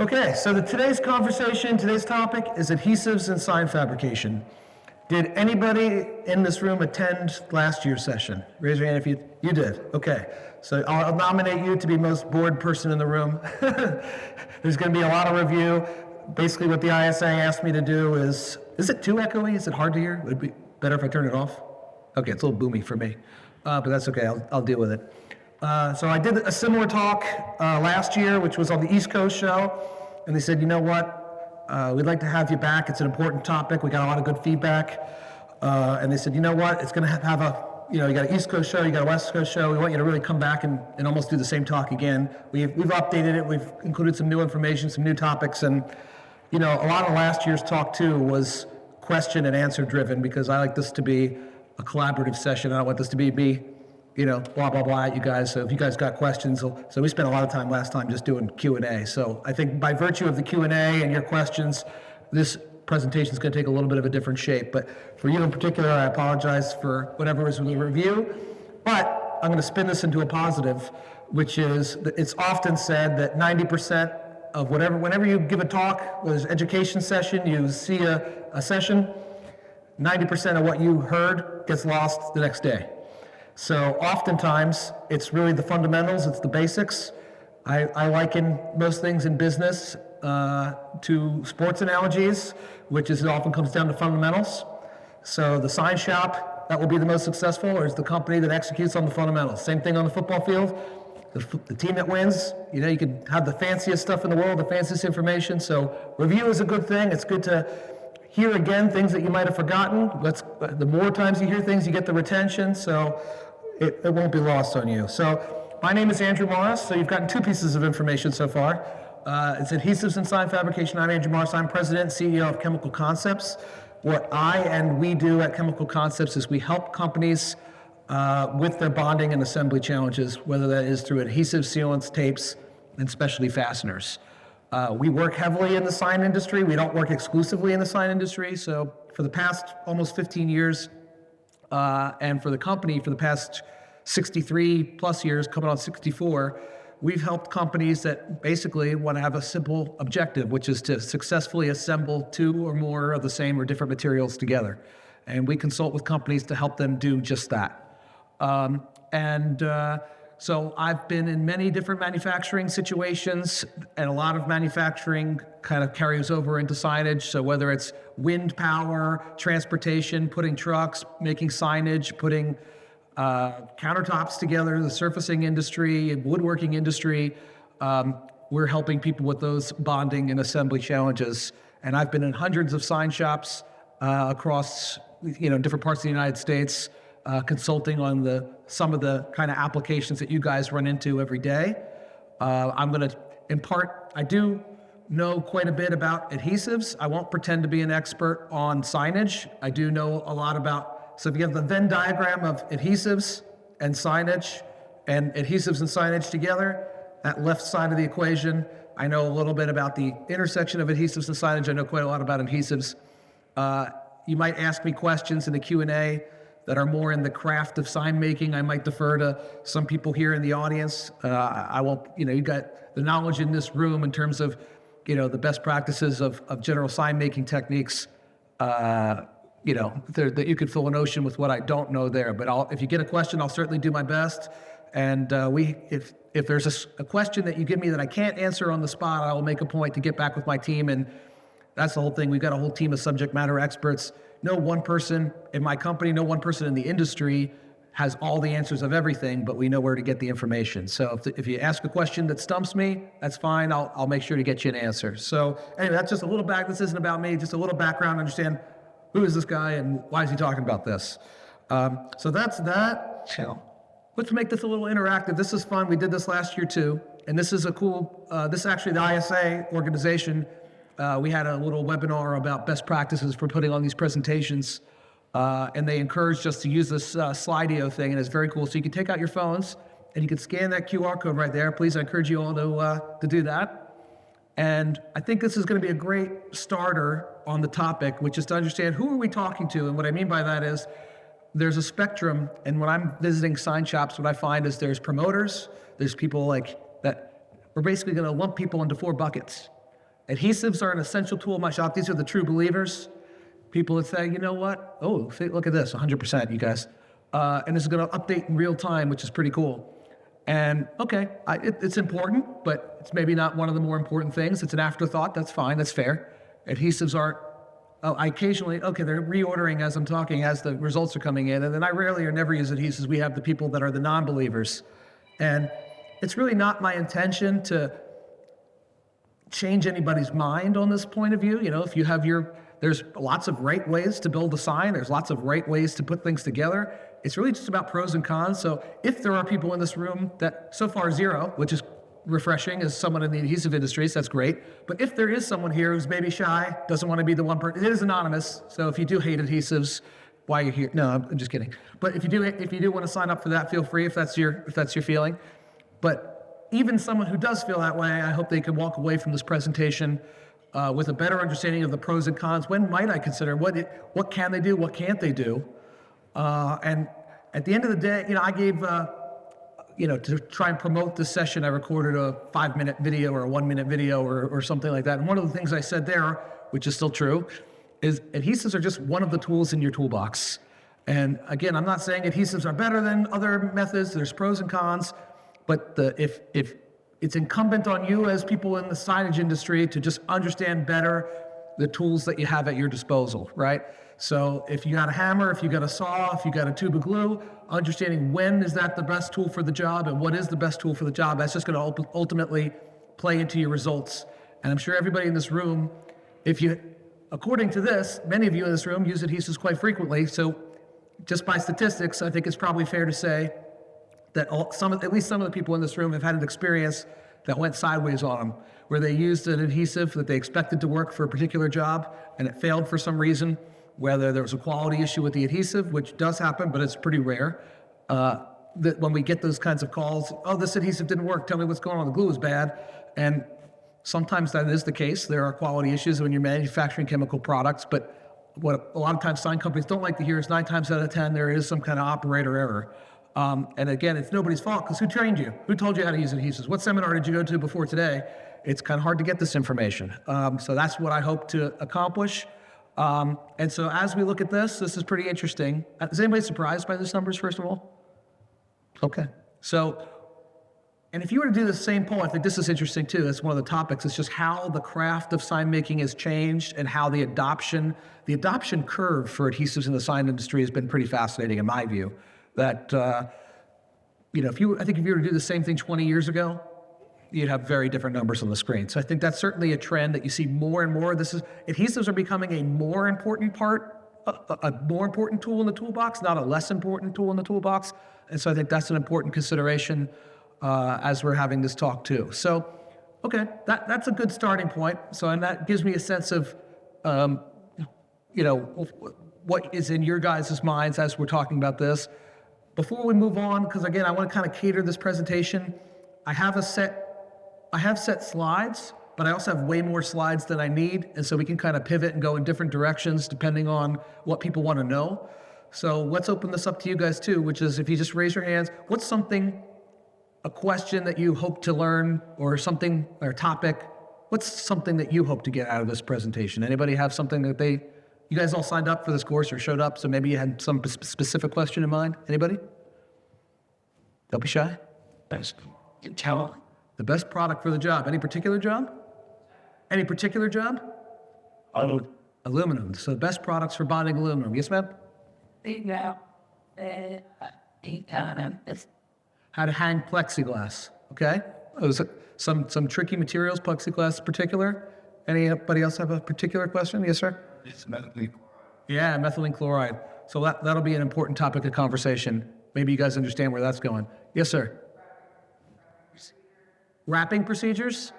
Okay, so today's conversation, today's topic is adhesives and sign fabrication. Did anybody in this room attend last year's session? Raise your hand if you did. Okay, so I'll nominate you to be most bored person in the room. There's going to be a lot of review. Basically what the ISA asked me to do is it too echoey? Is it hard to hear? Would it be better if I turn it off? Okay, it's a little boomy for me, but that's okay, I'll deal with it. So I did a similar talk last year, which was on the East Coast show, and they said, you know what, we'd like to have you back. It's an important topic. We got a lot of good feedback. And they said, you know what, it's going to have you got an East Coast show, you got a West Coast show. We want you to really come back and almost do the same talk again. We've updated it. We've included some new information, some new topics. And, a lot of last year's talk, too, was question and answer driven because I like this to be a collaborative session. I don't want this to be blah, blah, blah at you guys. So if you guys got questions, so we spent a lot of time last time just doing Q&A. So I think by virtue of the Q&A and your questions, this presentation is going to take a little bit of a different shape. But for you in particular, I apologize for whatever was in the review. But I'm going to spin this into a positive, which is that it's often said that 90% of whenever you give a talk, whether it's an education session, you see a session, 90% of what you heard gets lost the next day. So oftentimes, it's really the fundamentals, it's the basics. I liken most things in business to sports analogies, which is it often comes down to fundamentals. So the sign shop that will be the most successful or is the company that executes on the fundamentals. Same thing on the football field. The team that wins, you can have the fanciest stuff in the world, the fanciest information. So review is a good thing. It's good to hear again things that you might have forgotten. The more times you hear things, you get the retention, so it won't be lost on you. So my name is Andrew Morris, so you've gotten two pieces of information so far. It's Adhesives and Sign Fabrication. I'm Andrew Morris. I'm President and CEO of Chemical Concepts. What we do at Chemical Concepts is we help companies with their bonding and assembly challenges, whether that is through adhesives, sealants, tapes, and specialty fasteners. We work heavily in the sign industry. We don't work exclusively in the sign industry. So for the past almost 15 years, and for the company for the past 63 plus years, coming on 64, we've helped companies that basically want to have a simple objective, which is to successfully assemble two or more of the same or different materials together. And we consult with companies to help them do just that. So I've been in many different manufacturing situations, and a lot of manufacturing kind of carries over into signage. So whether it's wind power, transportation, putting trucks, making signage, putting countertops together, the surfacing industry, woodworking industry, we're helping people with those bonding and assembly challenges. And I've been in hundreds of sign shops across different parts of the United States, consulting on some of the kind of applications that you guys run into every day. I'm going to impart, I do know quite a bit about adhesives. I won't pretend to be an expert on signage. I do know a lot about, so if you have the Venn diagram of adhesives and signage and signage together, that left side of the equation, I know a little bit about the intersection of adhesives and signage. I know quite a lot about adhesives. You might ask me questions in the Q&A that are more in the craft of sign making. I might defer to some people here in the audience. I won't, you got the knowledge in this room in terms of, the best practices of general sign making techniques, that you could fill an ocean with what I don't know there. But if you get a question, I'll certainly do my best. And if there's a question that you give me that I can't answer on the spot, I will make a point to get back with my team. And that's the whole thing. We've got a whole team of subject matter experts. No one person in my company, no one person in the industry has all the answers of everything, but we know where to get the information. So if you ask a question that stumps me, that's fine. I'll make sure to get you an answer. So anyway, that's just a little this isn't about me, just a little background, understand who is this guy and why is he talking about this. So that's that. Let's make this a little interactive. This is fun. We did this last year too. And this is a cool, this is actually the ISA organization. We had a little webinar about best practices for putting on these presentations, and they encouraged us to use this Slideo thing, and it's very cool. So you can take out your phones, and you can scan that QR code right there. Please, I encourage you all to do that. And I think this is going to be a great starter on the topic, which is to understand who are we talking to, and what I mean by that is there's a spectrum, and when I'm visiting sign shops, what I find is there's promoters, there's people like that. We're basically going to lump people into 4 buckets. Adhesives are an essential tool in my shop. These are the true believers. People that say, you know what? Oh, look at this, 100%, you guys. And this is going to update in real time, which is pretty cool. And okay, it's important, but it's maybe not one of the more important things. It's an afterthought. That's fine. That's fair. Adhesives aren't. Oh, I occasionally, okay, they're reordering as I'm talking, as the results are coming in. And then I rarely or never use adhesives. We have the people that are the non-believers. And it's really not my intention to change anybody's mind on this point of view. You know, if you have there's lots of right ways to build a sign. There's lots of right ways to put things together. It's really just about pros and cons. So if there are people in this room that, so far 0, which is refreshing as someone in the adhesive industries, that's great. But if there is someone here who's maybe shy, doesn't want to be the one person, it is anonymous. So if you do hate adhesives, why you're here? No, I'm just kidding. But if you do want to sign up for that, feel free if that's your feeling. But even someone who does feel that way, I hope they can walk away from this presentation with a better understanding of the pros and cons. When might I consider what can they do? What can't they do? And at the end of the day, I gave, to try and promote this session, I recorded a 5-minute video or a 1-minute video or something like that. And one of the things I said there, which is still true, is adhesives are just one of the tools in your toolbox. And again, I'm not saying adhesives are better than other methods. There's pros and cons, but if it's incumbent on you as people in the signage industry to just understand better the tools that you have at your disposal, right? So if you got a hammer, if you got a saw, if you got a tube of glue, understanding when is that the best tool for the job and what is the best tool for the job, that's just going to ultimately play into your results. And I'm sure everybody in this room, according to this, many of you in this room use adhesives quite frequently. So just by statistics, I think it's probably fair to say that at least some of the people in this room have had an experience that went sideways on them, where they used an adhesive that they expected to work for a particular job and it failed for some reason, whether there was a quality issue with the adhesive, which does happen, but it's pretty rare. That when we get those kinds of calls, oh, this adhesive didn't work, tell me what's going on, the glue is bad. And sometimes that is the case. There are quality issues when you're manufacturing chemical products, but what a lot of times sign companies don't like to hear is 9 times out of 10, there is some kind of operator error. And again, it's nobody's fault, because who trained you? Who told you how to use adhesives? What seminar did you go to before today? It's kind of hard to get this information. So that's what I hope to accomplish. And so as we look at this is pretty interesting. Is anybody surprised by these numbers, first of all? Okay. So, and if you were to do the same poll, I think this is interesting too. That's one of the topics. It's just how the craft of sign making has changed and how the adoption curve for adhesives in the sign industry has been pretty fascinating in my view. That, I think if you were to do the same thing 20 years ago, you'd have very different numbers on the screen. So I think that's certainly a trend that you see more and more. Adhesives are becoming a more important tool in the toolbox, not a less important tool in the toolbox. And so I think that's an important consideration as we're having this talk too. So, okay, that's a good starting point. So, and that gives me a sense of, what is in your guys' minds as we're talking about this. Before we move on, because again, I want to kind of cater this presentation, I have set slides, but I also have way more slides than I need, and so we can kind of pivot and go in different directions depending on what people want to know. So let's open this up to you guys too, which is if you just raise your hands, what's a question that you hope to learn, or something, or a topic, what's something that you hope to get out of this presentation? Anybody have something that you guys all signed up for this course or showed up, so maybe you had some specific question in mind? Anybody? Don't be shy. Tell The best product for the job. Any particular job? Any particular job? Aluminum. So the best products for bonding aluminum. Yes, ma'am? How to hang plexiglass. Okay. Some tricky materials, plexiglass in particular. Anybody else have a particular question? Yes, sir? It's methylene. Yeah, methylene chloride. So that'll be an important topic of conversation. Maybe you guys understand where that's going. Yes, sir? Wrapping procedures?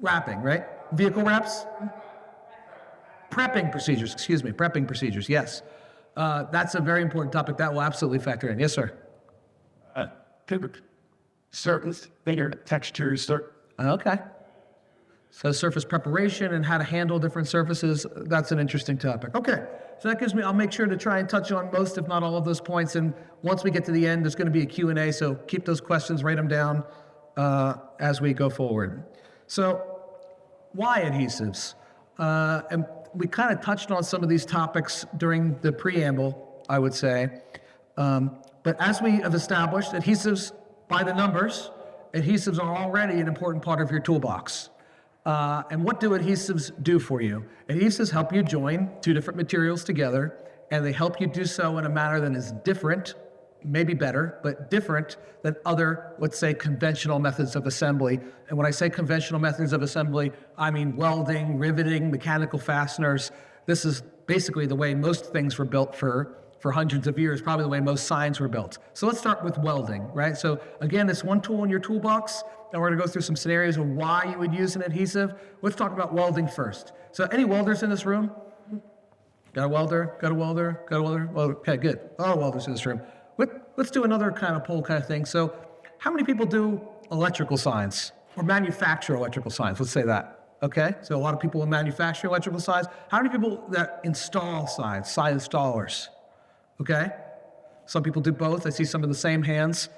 Wrapping, right? Vehicle wraps? Prepping procedures, prepping procedures, yes. That's a very important topic that will absolutely factor in. Yes, sir? Surface, bigger textures. Okay. So surface preparation and how to handle different surfaces, that's an interesting topic. Okay, so that gives me, I'll make sure to try and touch on most, if not all of those points. And once we get to the end, there's going to be a Q&A, so keep those questions, write them down as we go forward. So why adhesives? And we kind of touched on some of these topics during the preamble, I would say. But as we have established, adhesives, by the numbers, adhesives are already an important part of your toolbox. And what do adhesives do for you? Adhesives help you join two different materials together, and they help you do so in a manner that is different, maybe better, but different than other, let's say, conventional methods of assembly. And when I say conventional methods of assembly, I mean welding, riveting, mechanical fasteners. This is basically the way most things were built for hundreds of years, probably the way most signs were built. So let's start with welding, right? So again, it's one tool in your toolbox, and we're gonna go through some scenarios of why you would use an adhesive. Let's talk about welding first. So any welders in this room? Got a welder, got a welder, got a welder? Well, okay, good. A lot of welders in this room. Let's do another kind of poll kind of thing. So how many people do electrical signs or manufacture electrical signs? Let's say that, okay? So a lot of people will manufacture electrical signs. How many people that install signs, sign installers? Okay? Some people do both. I see some of the same hands.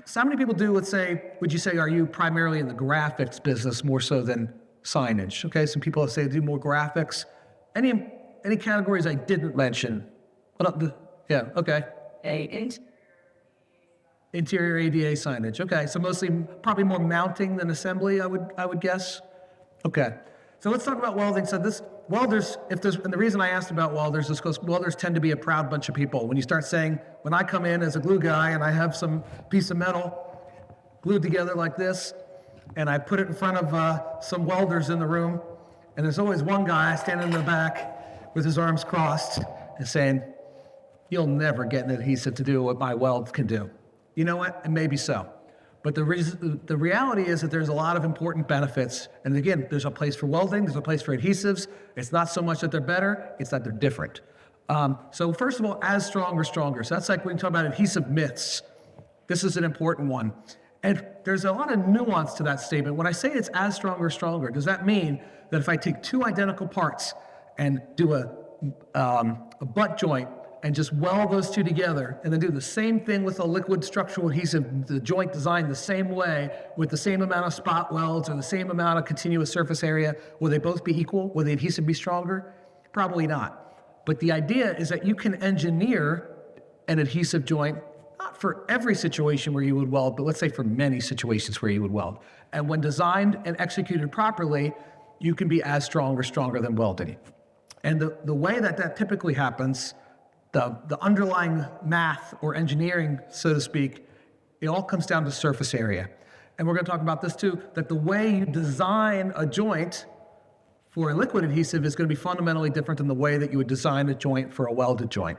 So how many people do, let's say, would you say, are you primarily in the graphics business more so than signage? Okay, some people say they do more graphics. Any categories I didn't mention? Yeah, okay. Interior ADA signage. Okay, so mostly, probably more mounting than assembly, I would guess. Okay, so let's talk about welding. So welders, and the reason I asked about welders is because welders tend to be a proud bunch of people. When you start saying, when I come in as a glue guy and I have some piece of metal glued together like this, and I put it in front of some welders in the room, and there's always one guy standing in the back with his arms crossed and saying, you'll never get an adhesive to do what my weld can do. You know what? And maybe so. But the reality is that there's a lot of important benefits. And again, there's a place for welding, there's a place for adhesives. It's not so much that they're better, it's that they're different. So first of all, as strong or stronger. So that's like when you talk about adhesive myths. This is an important one. And there's a lot of nuance to that statement. When I say it's as strong or stronger, does that mean that if I take two identical parts and do a butt joint and just weld those two together, and then do the same thing with a liquid structural adhesive, the joint designed the same way, with the same amount of spot welds or the same amount of continuous surface area, will they both be equal? Will the adhesive be stronger? Probably not. But the idea is that you can engineer an adhesive joint, not for every situation where you would weld, but let's say for many situations where you would weld. And when designed and executed properly, you can be as strong or stronger than welding. And the way that typically happens, the underlying math or engineering, so to speak, it all comes down to surface area. And we're going to talk about this too, that the way you design a joint for a liquid adhesive is going to be fundamentally different than the way that you would design a joint for a welded joint.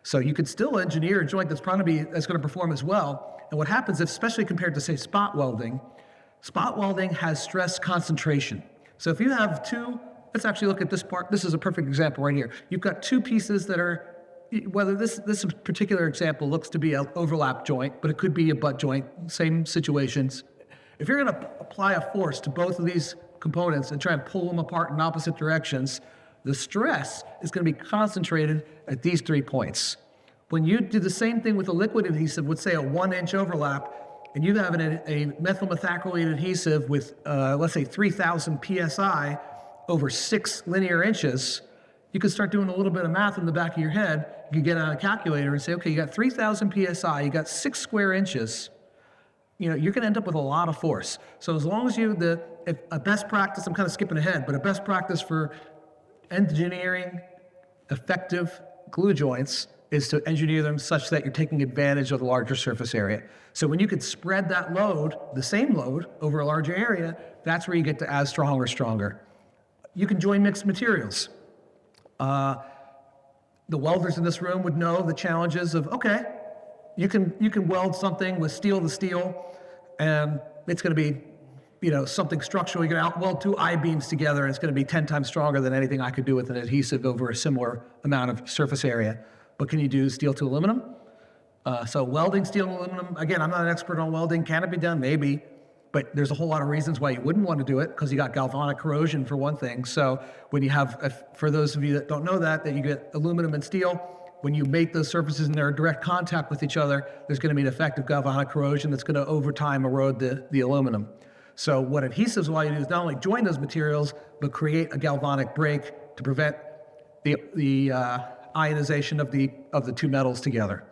So you could still engineer a joint that's going to perform as well. And what happens, especially compared to, say, spot welding has stress concentration. So if you have two, let's actually look at this part. This is a perfect example right here. You've got two pieces that are, whether this particular example looks to be an overlap joint, but it could be a butt joint, same situations. If you're going to apply a force to both of these components and try and pull them apart in opposite directions, the stress is going to be concentrated at these 3 points. When you do the same thing with a liquid adhesive, with say a 1-inch overlap, and you have a methyl methacrylate adhesive with, let's say 3,000 PSI over 6 linear inches, you could start doing a little bit of math in the back of your head. You could get out a calculator and say, okay, you got 3,000 PSI, you got 6 square inches. You're going to end up with a lot of force. So as long as a best practice, I'm kind of skipping ahead, but a best practice for engineering effective glue joints is to engineer them such that you're taking advantage of the larger surface area. So when you could spread that load, the same load, over a larger area, that's where you get to as strong or stronger. You can join mixed materials. The welders in this room would know the challenges of, okay, you can weld something with steel to steel, and it's going to be, something structural. You're going to weld 2 I-beams together, and it's going to be 10 times stronger than anything I could do with an adhesive over a similar amount of surface area. But can you do steel to aluminum? So welding steel and aluminum, again, I'm not an expert on welding. Can it be done? Maybe. But there's a whole lot of reasons why you wouldn't want to do it, because you got galvanic corrosion for one thing. So when you have, for those of you that don't know that you get aluminum and steel, when you make those surfaces and they're in direct contact with each other, there's going to be an effect of galvanic corrosion that's going to over time erode the aluminum. So what adhesives allow you to do is not only join those materials, but create a galvanic break to prevent the ionization of the two metals together.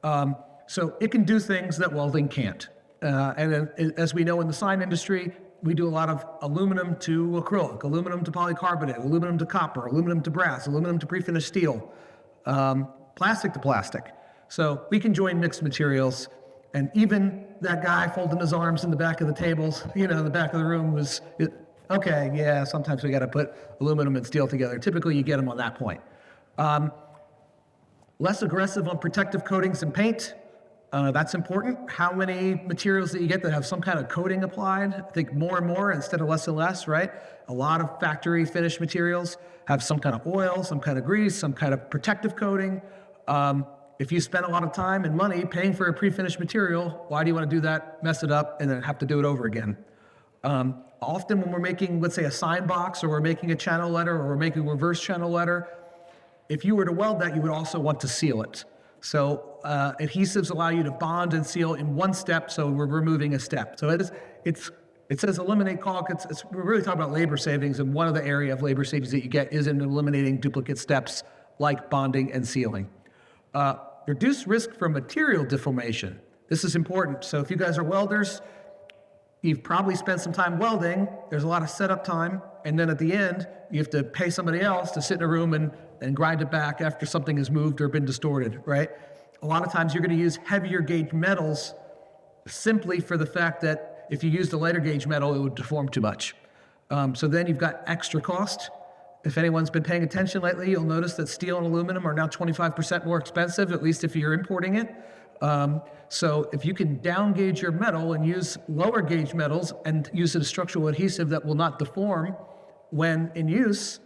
So it can do things that welding can't. And then, as we know in the sign industry, we do a lot of aluminum to acrylic, aluminum to polycarbonate, aluminum to copper, aluminum to brass, aluminum to prefinished steel, plastic to plastic. So we can join mixed materials. And even that guy folding his arms in the back of the tables, in the back of the room was, okay, yeah, sometimes we got to put aluminum and steel together. Typically, you get them on that point. Less aggressive on protective coatings and paint. That's important. How many materials that you get that have some kind of coating applied? I think more and more instead of less and less, right? A lot of factory finished materials have some kind of oil, some kind of grease, some kind of protective coating. If you spend a lot of time and money paying for a pre-finished material, why do you want to do that, mess it up, and then have to do it over again? Often when we're making, let's say, a sign box, or we're making a channel letter, or we're making a reverse channel letter, if you were to weld that, you would also want to seal it. So adhesives allow you to bond and seal in one step, so we're removing a step. So it says eliminate caulk. We're really talking about labor savings, and one of the area of labor savings that you get is in eliminating duplicate steps like bonding and sealing. Reduce risk for material deformation. This is important. So if you guys are welders, you've probably spent some time welding. There's a lot of setup time, and then at the end, you have to pay somebody else to sit in a room and grind it back after something has moved or been distorted, right? A lot of times you're going to use heavier gauge metals simply for the fact that if you used a lighter gauge metal, it would deform too much. So then you've got extra cost. If anyone's been paying attention lately, you'll notice that steel and aluminum are now 25% more expensive, at least if you're importing it. So if you can down gauge your metal and use lower gauge metals and use a structural adhesive that will not deform when in use,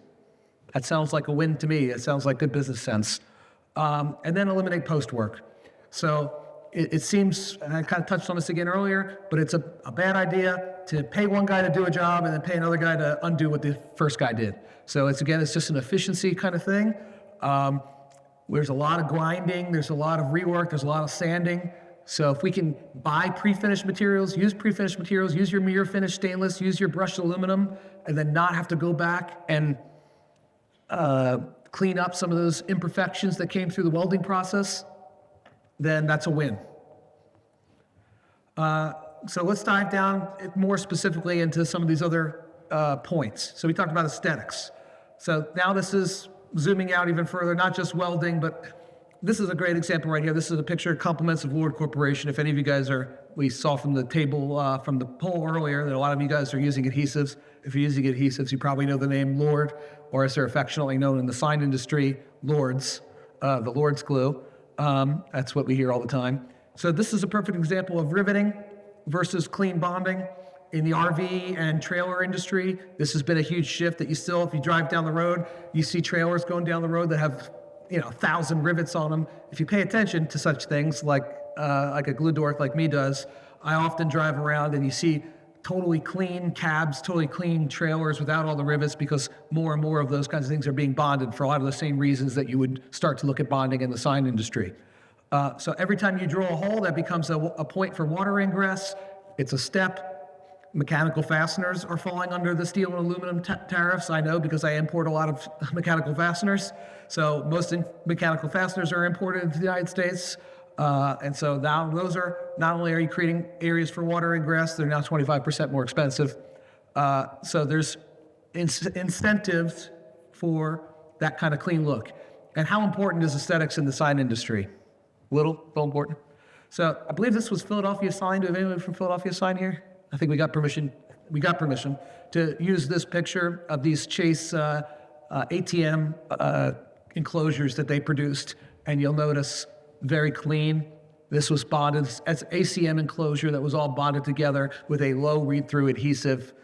that sounds like a win to me. It sounds like good business sense. And then eliminate post-work. So it seems, and I kind of touched on this again earlier, but it's a bad idea to pay one guy to do a job and then pay another guy to undo what the first guy did. So it's just an efficiency kind of thing. There's a lot of grinding, there's a lot of rework, there's a lot of sanding. So if we can buy pre-finished materials, use your mirror finished stainless, use your brushed aluminum, and then not have to go back and clean up some of those imperfections that came through the welding process, then that's a win. So let's dive down more specifically into some of these other points. So we talked about aesthetics. So now this is zooming out even further, not just welding, but this is a great example right here. This is a picture of compliments of Lord Corporation. If any of you guys we saw from the table, from the poll earlier, that a lot of you guys are using adhesives. If you're using adhesives, you probably know the name Lord, or as they're affectionately known in the sign industry, Lords, the Lord's glue. That's what we hear all the time. So this is a perfect example of riveting versus clean bonding. In the RV and trailer industry, this has been a huge shift that if you drive down the road, you see trailers going down the road that have 1,000 rivets on them. If you pay attention to such things like a glue dork like me does, I often drive around and you see totally clean cabs, totally clean trailers without all the rivets, because more and more of those kinds of things are being bonded for a lot of the same reasons that you would start to look at bonding in the sign industry. So every time you drill a hole, that becomes a point for water ingress. It's a step. Mechanical fasteners are falling under the steel and aluminum tariffs. I know because I import a lot of mechanical fasteners. So most mechanical fasteners are imported into the United States. And so now those are, not only are you creating areas for water ingress, they're now 25% more expensive. So there's incentives for that kind of clean look. And how important is aesthetics in the sign industry? Little important. So I believe this was Philadelphia Sign. Do we have anyone from Philadelphia Sign here? I think we got permission to use this picture of these Chase ATM enclosures that they produced. And you'll notice very clean. This was bonded as ACM enclosure that was all bonded together with a low read-through adhesive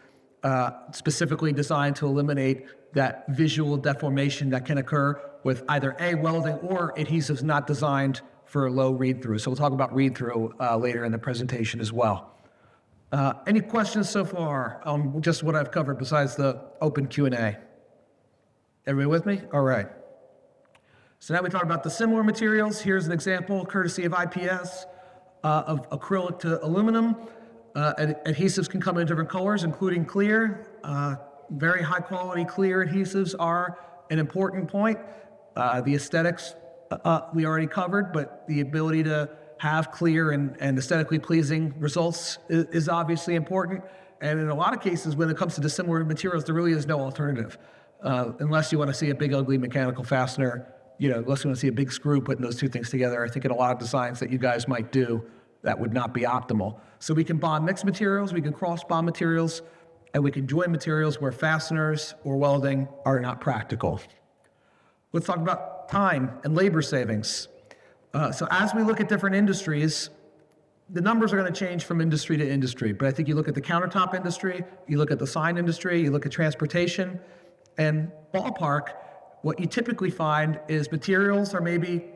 specifically designed to eliminate that visual deformation that can occur with either welding or adhesives not designed for low read-through. So we'll talk about read-through later in the presentation as well. Any questions so far on just what I've covered besides the open Q&A? Everybody with me? All right. So now we talk about the similar materials. Here's an example, courtesy of IPS, of acrylic to aluminum. Adhesives can come in different colors, including clear. Very high quality clear adhesives are an important point. The aesthetics we already covered, but the ability to have clear and aesthetically pleasing results is obviously important. And in a lot of cases, when it comes to dissimilar materials, there really is no alternative. Unless you want to see a big, ugly mechanical fastener, unless you want to see a big screw putting those two things together, I think in a lot of designs that you guys might do, that would not be optimal. So we can bond mixed materials, we can cross bond materials, and we can join materials where fasteners or welding are not practical. Let's talk about time and labor savings. So as we look at different industries, the numbers are going to change from industry to industry, but I think you look at the countertop industry, you look at the sign industry, you look at transportation, and ballpark, what you typically find is materials are maybe,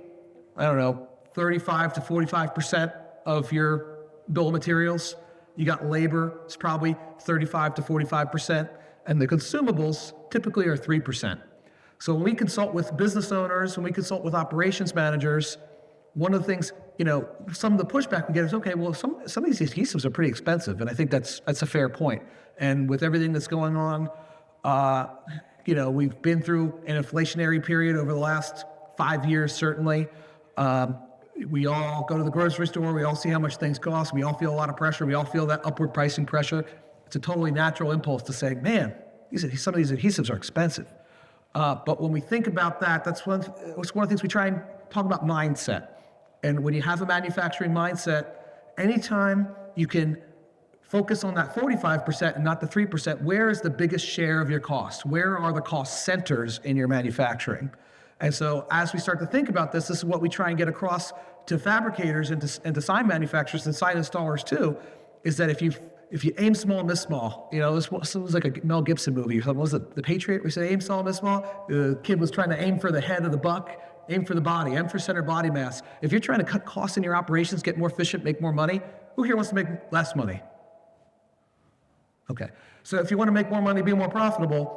35 to 45% of your bill of materials. You got labor, it's probably 35 to 45%, and the consumables typically are 3%. So when we consult with business owners, when we consult with operations managers, one of the things, some of the pushback we get is, okay, well, some of these adhesives are pretty expensive, and I think that's a fair point. And with everything that's going on, we've been through an inflationary period over the last 5 years, certainly. We all go to the grocery store, we all see how much things cost, we all feel a lot of pressure, we all feel that upward pricing pressure. It's a totally natural impulse to say, man, some of these adhesives are expensive. But when we think about that, it's one of the things we try and talk about mindset. And when you have a manufacturing mindset, anytime you can focus on that 45% and not the 3%, where is the biggest share of your cost? Where are the cost centers in your manufacturing? And so as we start to think about this is what we try and get across to fabricators and to sign manufacturers and sign installers too, is that if you aim small, miss small, this was like a Mel Gibson movie or something. Was it The Patriot? We said aim small, miss small. The kid was trying to aim for the head of the buck, aim for the body, aim for center body mass. If you're trying to cut costs in your operations, get more efficient, make more money, who here wants to make less money? Okay, so if you want to make more money, be more profitable,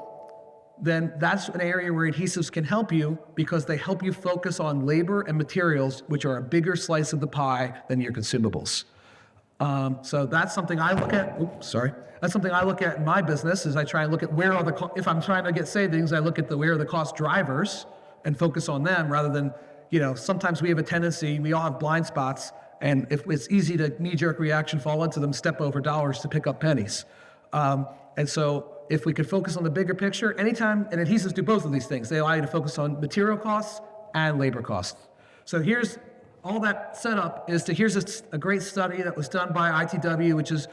then that's an area where adhesives can help you because they help you focus on labor and materials, which are a bigger slice of the pie than your consumables. So that's something I look at. That's something I look at in my business. Is I try and look at where are if I'm trying to get savings, I look at where are the cost drivers and focus on them rather than sometimes we have a tendency, we all have blind spots, and if it's easy to knee-jerk reaction, fall into them, step over dollars to pick up pennies. And so if we could focus on the bigger picture, anytime, and adhesives do both of these things, they allow you to focus on material costs and labor costs. So here's all that setup here's a great study that was done by ITW, which is,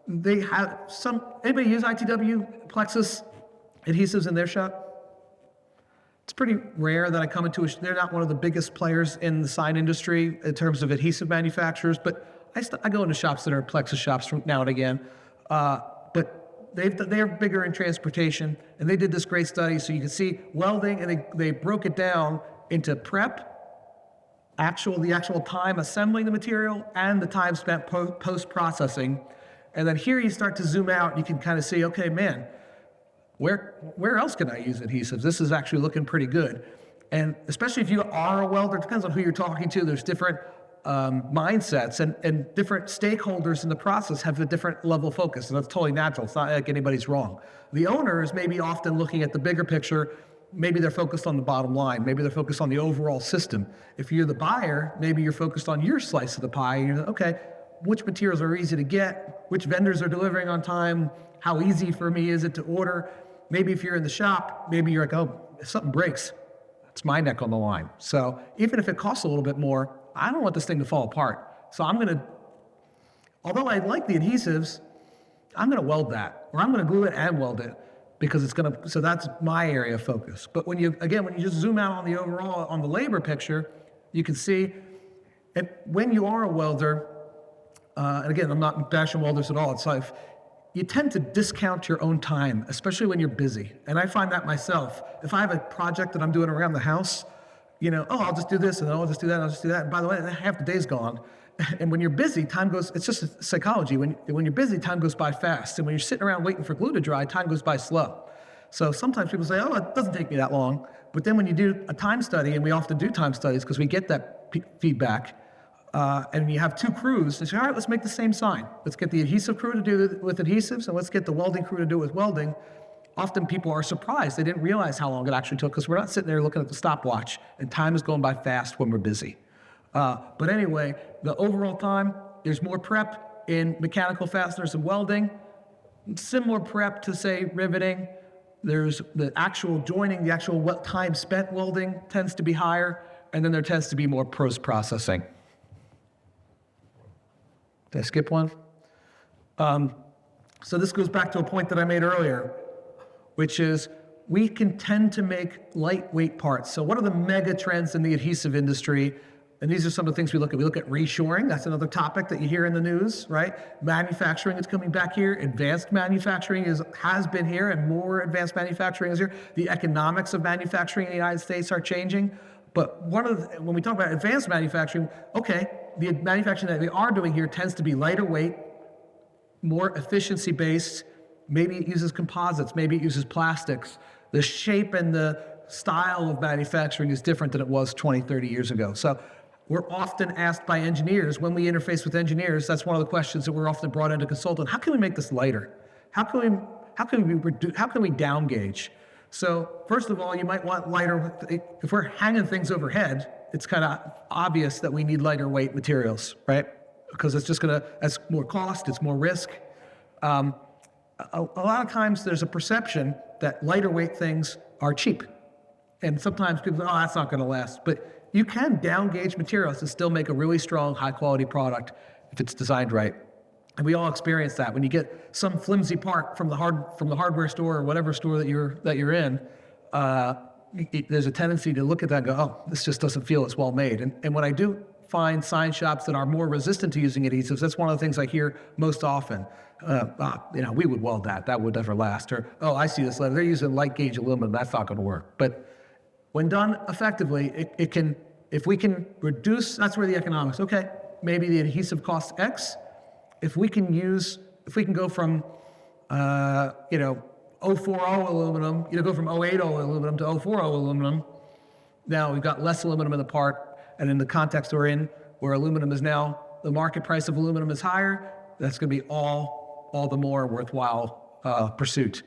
they have anybody use ITW Plexus adhesives in their shop? It's pretty rare that I come into they're not one of the biggest players in the sign industry in terms of adhesive manufacturers, but I go into shops that are Plexus shops from now and again. But they're bigger in transportation, and they did this great study so you can see welding, and they broke it down into prep, the actual time assembling the material, and the time spent post-processing. And then here you start to zoom out, you can kind of see, okay, man, where else can I use adhesives? This is actually looking pretty good. And especially if you are a welder, it depends on who you're talking to. There's different mindsets and different stakeholders in the process have a different level of focus, and that's totally natural. It's not like anybody's wrong. The owner is maybe often looking at the bigger picture. Maybe they're focused on the bottom line. Maybe they're focused on the overall system. If you're the buyer, maybe you're focused on your slice of the pie. And you're like, okay, which materials are easy to get? Which vendors are delivering on time? How easy for me is it to order? Maybe if you're in the shop, maybe you're like, oh, if something breaks, it's my neck on the line. So even if it costs a little bit more, I don't want this thing to fall apart. So although I like the adhesives, I'm gonna weld that, or I'm gonna glue it and weld it because so that's my area of focus. But when you just zoom out on the overall, on the labor picture, you can see, and when you are a welder, and again, I'm not bashing welders at all, it's like, you tend to discount your own time, especially when you're busy. And I find that myself. If I have a project that I'm doing around the house, I'll just do this, and I'll just do that, and I'll just do that. And by the way, half the day's gone. And when you're busy, time goes, it's just psychology. When you're busy, time goes by fast. And when you're sitting around waiting for glue to dry, time goes by slow. So sometimes people say, oh, it doesn't take me that long. But then when you do a time study, and we often do time studies because we get that feedback, and you have two crews, they say, all right, let's make the same sign. Let's get the adhesive crew to do it with adhesives, and let's get the welding crew to do it with welding. Often people are surprised. They didn't realize how long it actually took, because we're not sitting there looking at the stopwatch, and time is going by fast when we're busy. But anyway, the overall time, there's more prep in mechanical fasteners and welding, similar prep to, say, riveting. There's the actual joining, the actual time spent welding tends to be higher, and then there tends to be more post-processing. Did I skip one? So this goes back to a point that I made earlier, which is we can tend to make lightweight parts. So what are the mega trends in the adhesive industry? And these are some of the things we look at. We look at reshoring. That's another topic that you hear in the news, right? Manufacturing is coming back here. Advanced manufacturing has been here, and more advanced manufacturing is here. The economics of manufacturing in the United States are changing. But when we talk about advanced manufacturing, okay, the manufacturing that we are doing here tends to be lighter weight, more efficiency-based. Maybe it uses composites, maybe it uses plastics. The shape and the style of manufacturing is different than it was 20, 30 years ago. So we're often asked by engineers, when we interface with engineers, that's one of the questions that we're often brought in to consult on. How can we make this lighter? How can we down gauge? So first of all, you might want lighter. If we're hanging things overhead, it's kind of obvious that we need lighter weight materials, right? Because that's more cost, it's more risk. A lot of times there's a perception that lighter weight things are cheap. And sometimes people say, oh, that's not going to last. But you can down gauge materials and still make a really strong, high quality product if it's designed right. And we all experience that. When you get some flimsy part from the hardware store or whatever store that you're in, there's a tendency to look at that and go, oh, this just doesn't feel as well made. And when I do find sign shops that are more resistant to using adhesives, that's one of the things I hear most often. We would weld that. That would never last. Or, oh, I see this letter. They're using light gauge aluminum. That's not going to work. But when done effectively, it can. If we can reduce, that's where the economics. Okay, maybe the adhesive costs X. If we can go from 040 aluminum, go from 080 aluminum to 040 aluminum. Now we've got less aluminum in the part, and in the context we're in, where aluminum is now, the market price of aluminum is higher, that's going to be all the more worthwhile pursuit.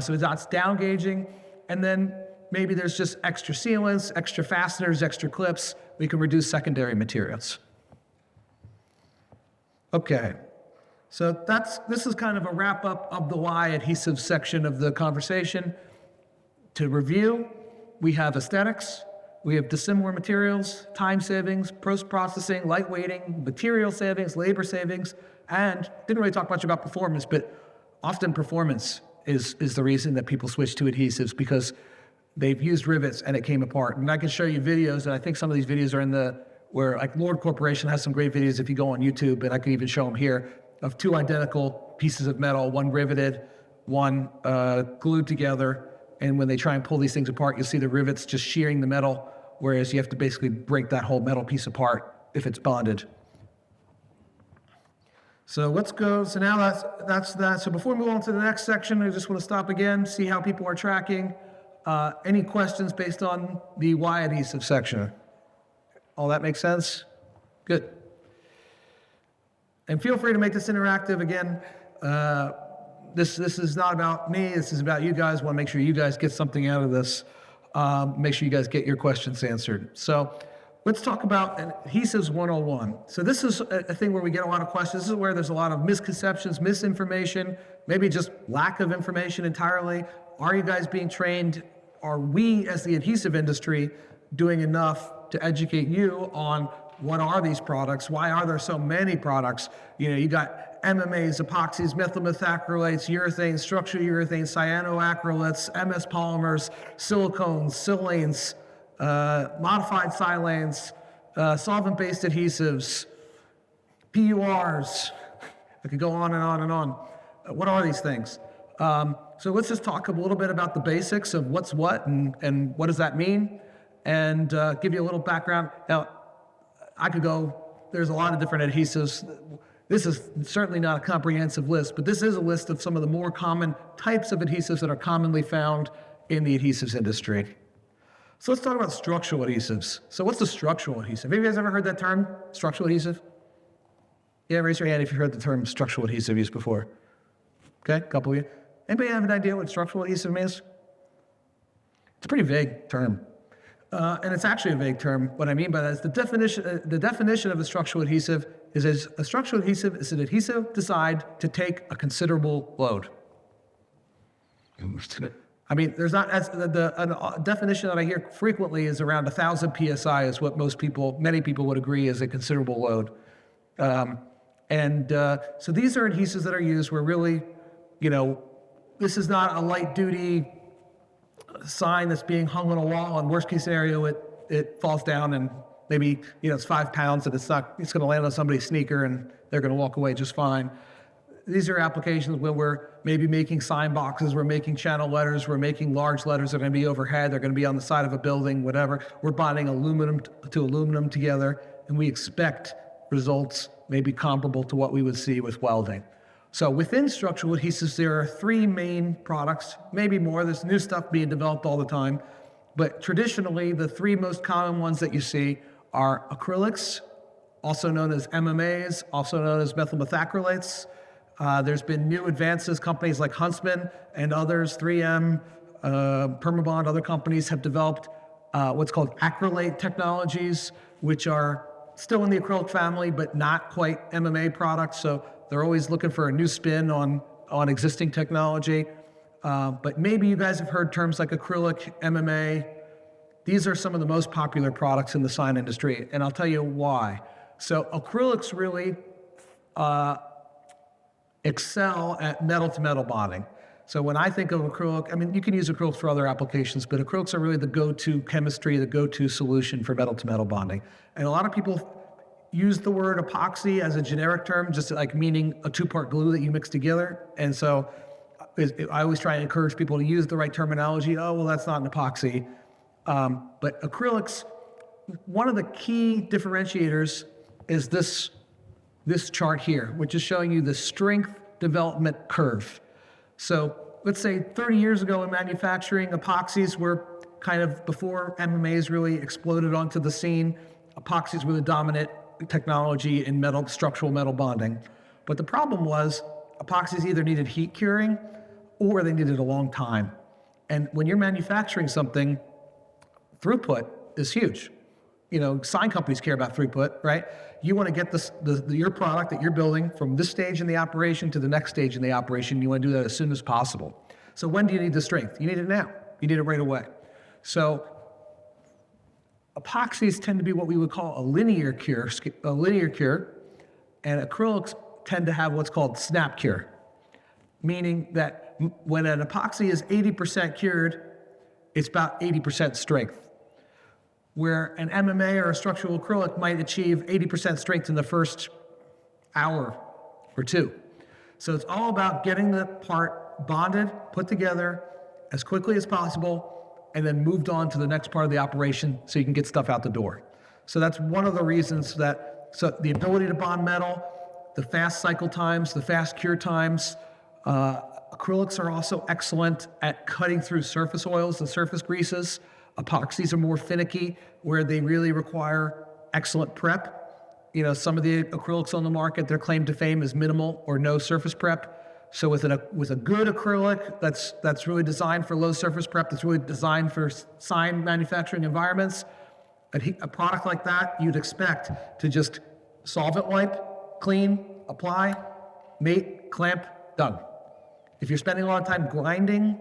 So that's down gauging, and then maybe there's just extra sealants, extra fasteners, extra clips. We can reduce secondary materials. Okay, so this is kind of a wrap up of the why adhesive section of the conversation. To review, we have aesthetics, we have dissimilar materials, time savings, post-processing, lightweighting, material savings, labor savings, and didn't really talk much about performance, but often performance is the reason that people switch to adhesives, because they've used rivets and it came apart. And I can show you videos, and I think some of these videos are where like Lord Corporation has some great videos if you go on YouTube, and I can even show them here, of two identical pieces of metal, one riveted, one glued together. And when they try and pull these things apart, you'll see the rivets just shearing the metal, whereas you have to basically break that whole metal piece apart if it's bonded. So let's go, so now that's that. So before we move on to the next section, I just want to stop again, see how people are tracking. Any questions based on the why adhesive section? All that makes sense? Good. And feel free to make this interactive. Again, this is not about me, this is about you guys. I want to make sure you guys get something out of this. Make sure you guys get your questions answered. So let's talk about Adhesives 101. So this is a thing where we get a lot of questions. This is where there's a lot of misconceptions, misinformation, maybe just lack of information entirely. Are you guys being trained? Are we, as the adhesive industry, doing enough to educate you on what are these products? Why are there so many products? You got MMAs, epoxies, methyl methacrylates, urethanes, structural urethanes, cyanoacrylates, MS polymers, silicones, silanes, modified silanes, solvent-based adhesives, PURs. I could go on and on and on. What are these things? So let's just talk a little bit about the basics of what's what and what does that mean, and give you a little background. Now, there's a lot of different adhesives. This is certainly not a comprehensive list, but this is a list of some of the more common types of adhesives that are commonly found in the adhesives industry. So let's talk about structural adhesives. So what's the structural adhesive? Have you guys ever heard that term, structural adhesive? Yeah, raise your hand if you've heard the term structural adhesive used before. Okay, a couple of you. Anybody have an idea what structural adhesive means? It's a pretty vague term. And it's actually a vague term. What I mean by that is the definition of a structural adhesive is a structural adhesive is an adhesive designed to take a considerable load. I mean, there's not, as a definition that I hear frequently is around 1,000 PSI is what many people would agree is a considerable load. So these are adhesives that are used where really, this is not a light duty sign that's being hung on a wall. In worst case scenario, it falls down and maybe, it's 5 pounds and it's going to land on somebody's sneaker and they're going to walk away just fine. These are applications where we're maybe making sign boxes, we're making channel letters, we're making large letters that are going to be overhead, they're going to be on the side of a building, whatever. We're bonding aluminum to aluminum together, and we expect results maybe comparable to what we would see with welding. So within structural adhesives, there are 3 main products, maybe more. There's new stuff being developed all the time. But traditionally, the 3 most common ones that you see are acrylics, also known as MMAs, also known as methyl methacrylates. There's been new advances. Companies like Huntsman and others, 3M, Permabond, other companies have developed what's called acrylate technologies, which are still in the acrylic family, but not quite MMA products. So they're always looking for a new spin on existing technology. But maybe you guys have heard terms like acrylic, MMA. These are some of the most popular products in the sign industry, and I'll tell you why. So acrylics really excel at metal-to-metal bonding. So when I think of acrylic, I mean, you can use acrylics for other applications, but acrylics are really the go-to chemistry, the go-to solution for metal-to-metal bonding. And a lot of people use the word epoxy as a generic term, just like meaning a 2-part glue that you mix together. And so I always try and encourage people to use the right terminology. Oh, well, that's not an epoxy. But acrylics, one of the key differentiators is this chart here, which is showing you the strength development curve. So let's say 30 years ago in manufacturing, epoxies were kind of, before MMAs really exploded onto the scene, epoxies were the dominant technology in structural metal bonding. But the problem was epoxies either needed heat curing or they needed a long time. And when you're manufacturing something, throughput is huge. Sign companies care about throughput, right? You want to get your product that you're building from this stage in the operation to the next stage in the operation. You want to do that as soon as possible. So when do you need the strength? You need it now. You need it right away. So epoxies tend to be what we would call a linear cure, and acrylics tend to have what's called snap cure, meaning that when an epoxy is 80% cured, it's about 80% strength. Where an MMA or a structural acrylic might achieve 80% strength in the first hour or 2. So it's all about getting the part bonded, put together as quickly as possible, and then moved on to the next part of the operation so you can get stuff out the door. So that's one of the reasons so the ability to bond metal, the fast cycle times, the fast cure times. Acrylics are also excellent at cutting through surface oils and surface greases. Epoxies are more finicky, where they really require excellent prep. Some of the acrylics on the market, their claim to fame is minimal or no surface prep. So with a good acrylic that's really designed for low surface prep, that's really designed for sign manufacturing environments, a product like that you'd expect to just solvent wipe, clean, apply, mate, clamp, done. If you're spending a lot of time grinding,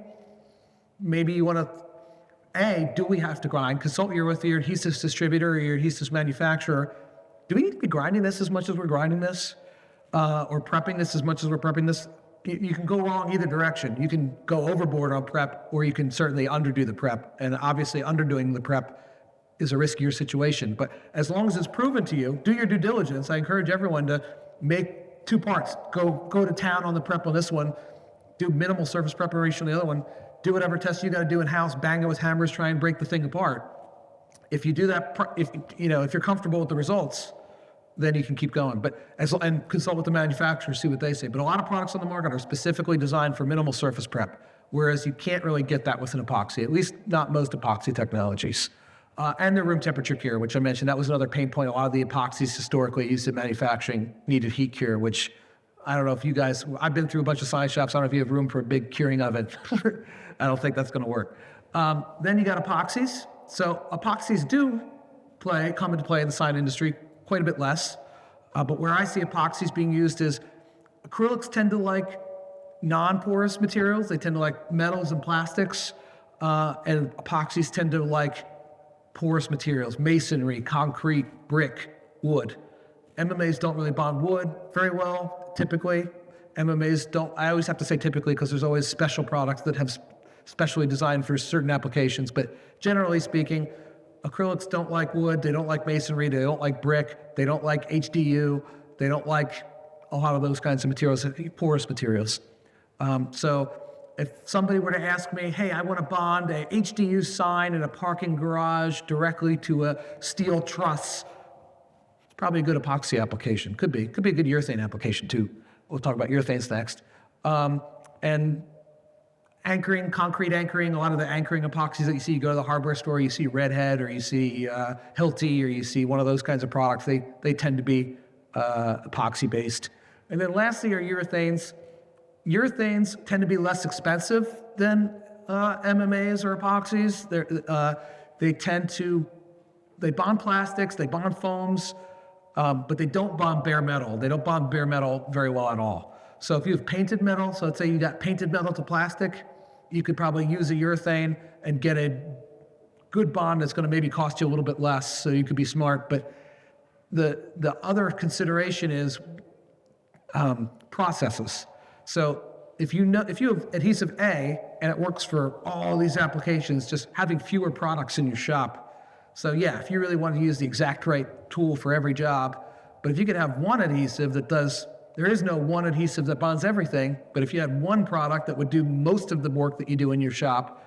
maybe you want to, do we have to grind? Consult with your adhesives distributor or your adhesives manufacturer. Do we need to be grinding this as much as we're grinding this? Or prepping this as much as we're prepping this? You can go wrong either direction. You can go overboard on prep, or you can certainly underdo the prep. And obviously underdoing the prep is a riskier situation. But as long as it's proven to you, do your due diligence. I encourage everyone to make 2 parts. Go to town on the prep on this one. Do minimal surface preparation on the other one. Do whatever test you got to do in-house, bang it with hammers, try and break the thing apart. If you do that, if you're comfortable with the results, then you can keep going. And consult with the manufacturer, see what they say. But a lot of products on the market are specifically designed for minimal surface prep, whereas you can't really get that with an epoxy, at least not most epoxy technologies. And the room temperature cure, which I mentioned, that was another pain point. A lot of the epoxies historically used in manufacturing needed heat cure, which I don't know if you guys, I've been through a bunch of sign shops. I don't know if you have room for a big curing oven. I don't think that's going to work. Then you got epoxies. So epoxies do come into play in the sign industry quite a bit less. But where I see epoxies being used is acrylics tend to like non-porous materials. They tend to like metals and plastics. And epoxies tend to like porous materials, masonry, concrete, brick, wood. MMAs don't really bond wood very well, typically. MMAs don't, I always have to say typically because there's always special products that have specially designed for certain applications. But generally speaking, acrylics don't like wood, they don't like masonry, they don't like brick, they don't like HDU, they don't like a lot of those kinds of materials, porous materials. So if somebody were to ask me, hey, I want to bond a HDU sign in a parking garage directly to a steel truss, it's probably a good epoxy application. Could be a good urethane application too. We'll talk about urethanes next. And anchoring, concrete anchoring, a lot of the anchoring epoxies that you see, you go to the hardware store, you see Redhead or you see Hilti or you see one of those kinds of products, they tend to be epoxy based. And then lastly are urethanes. Urethanes tend to be less expensive than MMAs or epoxies. They bond plastics, they bond foams, but they don't bond bare metal. They don't bond bare metal very well at all. So if you have painted metal, so let's say you got painted metal to plastic, you could probably use a urethane and get a good bond that's going to maybe cost you a little bit less, so you could be smart. But the other consideration is processes. So if you have adhesive A and it works for all these applications, just having fewer products in your shop. So yeah, if you really want to use the exact right tool for every job, but if you could have one adhesive that does, there is no one adhesive that bonds everything, but if you had one product that would do most of the work that you do in your shop,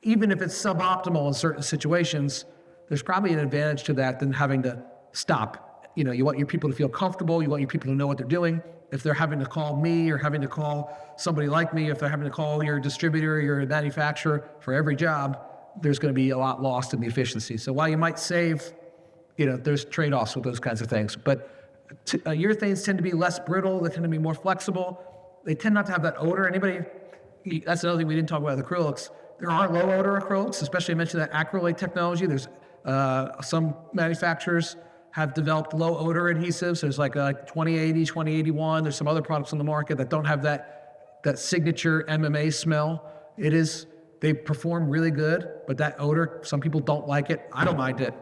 even if it's suboptimal in certain situations, there's probably an advantage to that than having to stop. You know, you want your people to feel comfortable, you want your people to know what they're doing. If they're having to call me or having to call somebody like me, if they're having to call your distributor, your manufacturer for every job, there's going to be a lot lost in the efficiency. So while you might save, you know, there's trade-offs with those kinds of things. But urethanes tend to be less brittle, they tend to be more flexible. They tend not to have that odor. That's another thing we didn't talk about with acrylics. There are low odor acrylics, especially I mentioned that acrylate technology. There's some manufacturers have developed low odor adhesives. There's like 2080, 2081. There's some other products on the market that don't have that signature MMA smell. They perform really good, but that odor, some people don't like it. I don't mind it.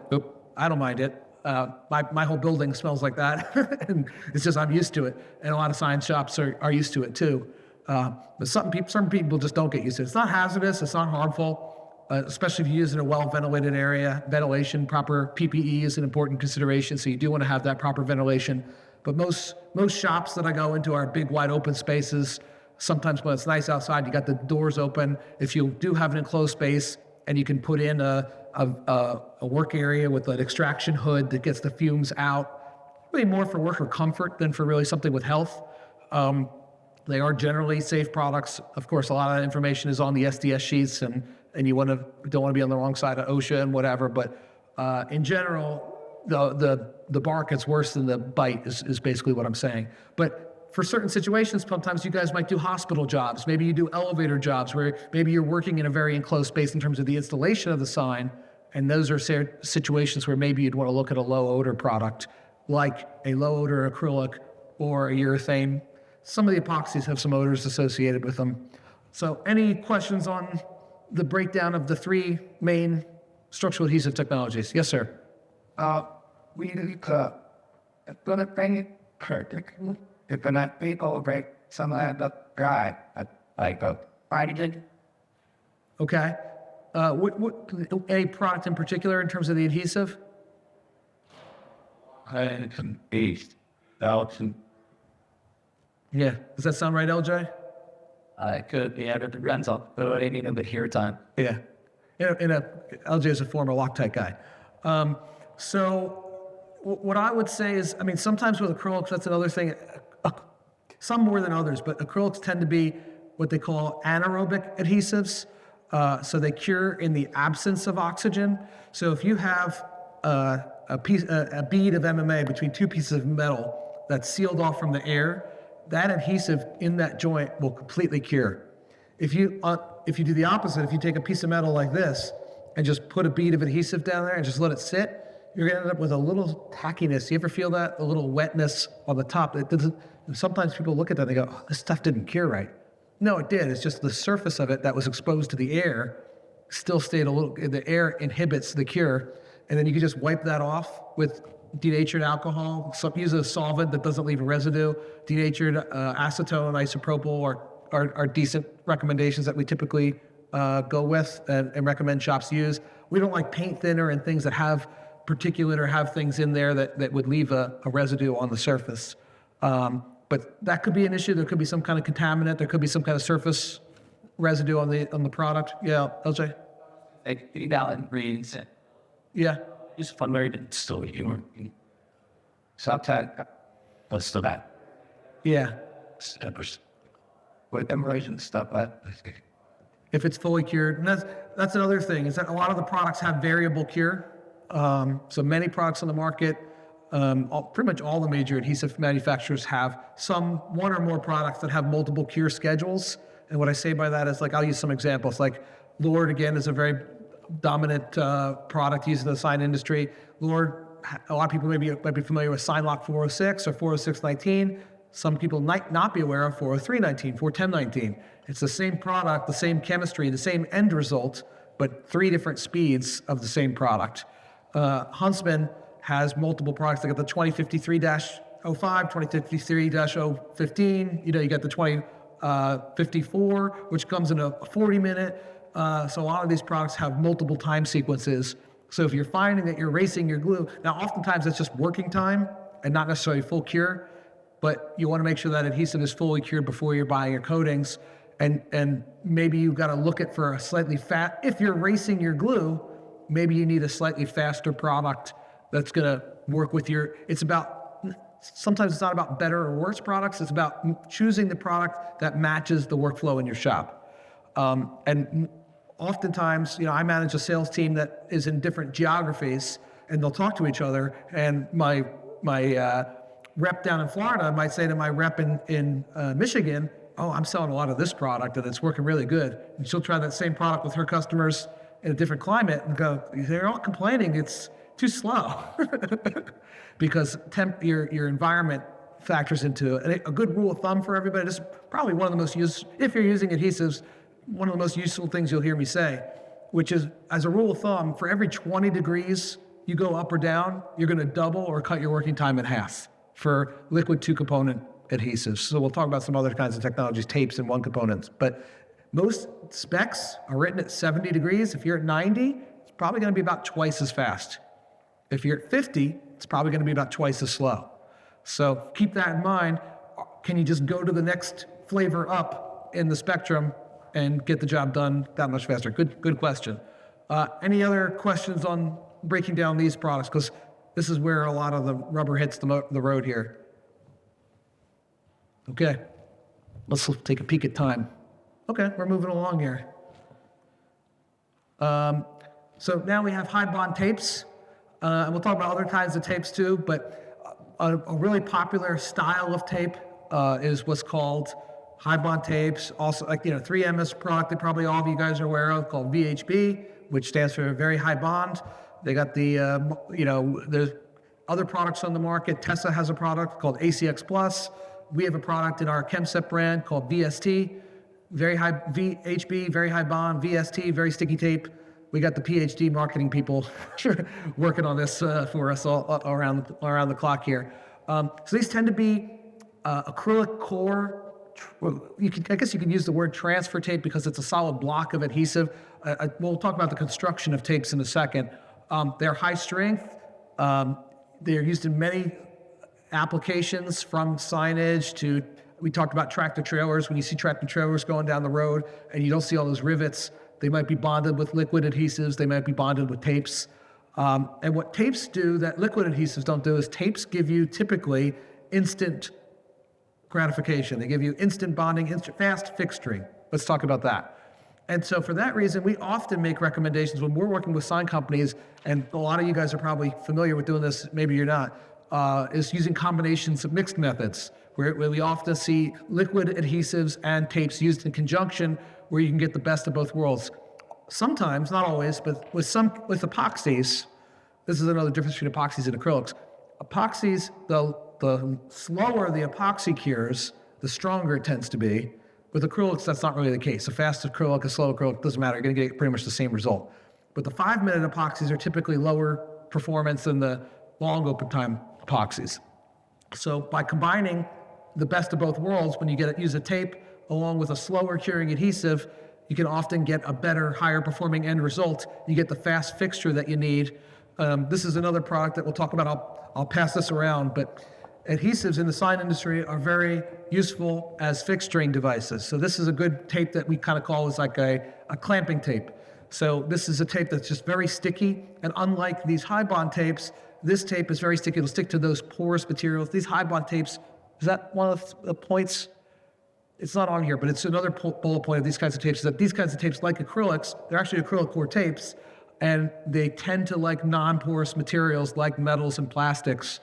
I don't mind it. My whole building smells like that. And it's just, I'm used to it. And a lot of sign shops are used to it too. But some people just don't get used to it. It's not hazardous, it's not harmful. Especially if you use it in a well-ventilated area. Ventilation, proper PPE is an important consideration, so you do want to have that proper ventilation. But most shops that I go into are big, wide open spaces. Sometimes when it's nice outside, you got the doors open. If you do have an enclosed space and you can put in a work area with an extraction hood that gets the fumes out, really more for worker comfort than for really something with health. They are generally safe products. Of course, a lot of that information is on the SDS sheets, and you don't want to be on the wrong side of OSHA and whatever. But in general, the bark gets worse than the bite is basically what I'm saying. But for certain situations, sometimes you guys might do hospital jobs. Maybe you do elevator jobs where maybe you're working in a very enclosed space in terms of the installation of the sign. And those are situations where maybe you'd want to look at a low odor product, like a low odor acrylic or a urethane. Some of the epoxies have some odors associated with them. So any questions on the breakdown of the three main structural adhesive technologies? Yes, sir. We look at the thing particle. If not people break some of the dry, like a fighting. Okay. What any product in particular in terms of the adhesive? Some beast. Thousand. Yeah. Does that sound right, LJ? I could be out of the rental, but I need a bit here time. Yeah. LJ is a former Loctite guy. So what I would say is, I mean, sometimes with acrylics, that's another thing. Some more than others, but acrylics tend to be what they call anaerobic adhesives. So they cure in the absence of oxygen. So if you have a bead of MMA between two pieces of metal that's sealed off from the air, that adhesive in that joint will completely cure. If you do the opposite, if you take a piece of metal like this and just put a bead of adhesive down there and just let it sit, you're gonna end up with a little tackiness. You ever feel that? A little wetness on the top. It doesn't, sometimes people look at that and they go, oh, this stuff didn't cure right. No, it did. It's just the surface of it that was exposed to the air still stayed a little, the air inhibits the cure. And then you can just wipe that off with denatured alcohol. Use a solvent that doesn't leave a residue. Denatured acetone, isopropyl are decent recommendations that we typically go with and recommend shops use. We don't like paint thinner and things that have particulate or have things in there that would leave a residue on the surface. But that could be an issue. There could be some kind of contaminant. There could be some kind of surface residue on the product. Yeah, LJ? Like, ingredients. Yeah. It's fun very still humor. Sometimes, what's the bad? Yeah. With emulation stuff, If it's fully cured. And that's another thing, is that a lot of the products have variable cure. So many products on the market, pretty much all the major adhesive manufacturers have one or more products that have multiple cure schedules. And what I say by that is, like, I'll use some examples. Like Lord, again, is a very dominant product used in the sign industry. Lord, a lot of people might be familiar with Sign Lock 406 or 40619. Some people might not be aware of 40319, 41019. It's the same product, the same chemistry, the same end result, but 3 different speeds of the same product. Huntsman has multiple products. They got the 2053-05, 2053-015. You got the 2054, which comes in a 40-minute. So a lot of these products have multiple time sequences. So if you're finding that you're erasing your glue, now oftentimes it's just working time and not necessarily full cure, but you want to make sure that adhesive is fully cured before you're buying your coatings. And maybe you've got to look at for a slightly if you're erasing your glue, maybe you need a slightly faster product that's going to work with sometimes it's not about better or worse products, it's about choosing the product that matches the workflow in your shop. And oftentimes, I manage a sales team that is in different geographies, and they'll talk to each other, and my rep down in Florida might say to my rep in Michigan, oh, I'm selling a lot of this product and it's working really good. And she'll try that same product with her customers in a different climate and go, they're all complaining it's too slow. Because your environment factors into it. A good rule of thumb for everybody, this is probably one of the most used, if you're using adhesives, one of the most useful things you'll hear me say, which is, as a rule of thumb, for every 20 degrees you go up or down, you're gonna double or cut your working time in half for liquid 2-component adhesives. So we'll talk about some other kinds of technologies, tapes and 1-components. But most specs are written at 70 degrees. If you're at 90, it's probably gonna be about twice as fast. If you're at 50, it's probably gonna be about twice as slow. So keep that in mind. Can you just go to the next flavor up in the spectrum and get the job done that much faster? Good question. Any other questions on breaking down these products? Because this is where a lot of the rubber hits the road here. Okay, let's take a peek at time. Okay, we're moving along here. So now we have high bond tapes, and we'll talk about other kinds of tapes too, but a really popular style of tape is what's called high bond tapes. Also, 3M's product that probably all of you guys are aware of called VHB, which stands for very high bond. They got there's other products on the market. Tessa has a product called ACX Plus. We have a product in our ChemSep brand called VST, very high VHB, very high bond, VST, very sticky tape. We got the PhD marketing people working on this for us all around the clock here. So these tend to be acrylic core. I guess you can use the word transfer tape because it's a solid block of adhesive. We'll talk about the construction of tapes in a second. They're high strength. They're used in many applications, from signage to, we talked about tractor trailers. When you see tractor trailers going down the road and you don't see all those rivets, they might be bonded with liquid adhesives. They might be bonded with tapes. And what tapes do that liquid adhesives don't do is tapes give you typically instant gratification. They give you instant bonding, instant fast fixturing. Let's talk about that. And so for that reason, we often make recommendations when we're working with sign companies, and a lot of you guys are probably familiar with doing this, maybe you're not, is using combinations of mixed methods, where we often see liquid adhesives and tapes used in conjunction where you can get the best of both worlds. Sometimes, not always, but with epoxies, this is another difference between epoxies and acrylics. Epoxies, the slower the epoxy cures, the stronger it tends to be. With acrylics, that's not really the case. A fast acrylic, a slow acrylic, doesn't matter. You're going to get pretty much the same result. But the 5-minute epoxies are typically lower performance than the long open time epoxies. So by combining the best of both worlds, when you use a tape along with a slower curing adhesive, you can often get a better, higher performing end result. You get the fast fixture that you need. This is another product that we'll talk about. I'll pass this around, but adhesives in the sign industry are very useful as fixturing devices. So this is a good tape that we kind of call is like a clamping tape. So this is a tape that's just very sticky, and unlike these high bond tapes, this tape is very sticky. It'll stick to those porous materials. These high bond tapes, is that one of the points? It's not on here, but it's another bullet point of these kinds of tapes, is that these kinds of tapes, like acrylics, they're actually acrylic core tapes, and they tend to like non-porous materials like metals and plastics,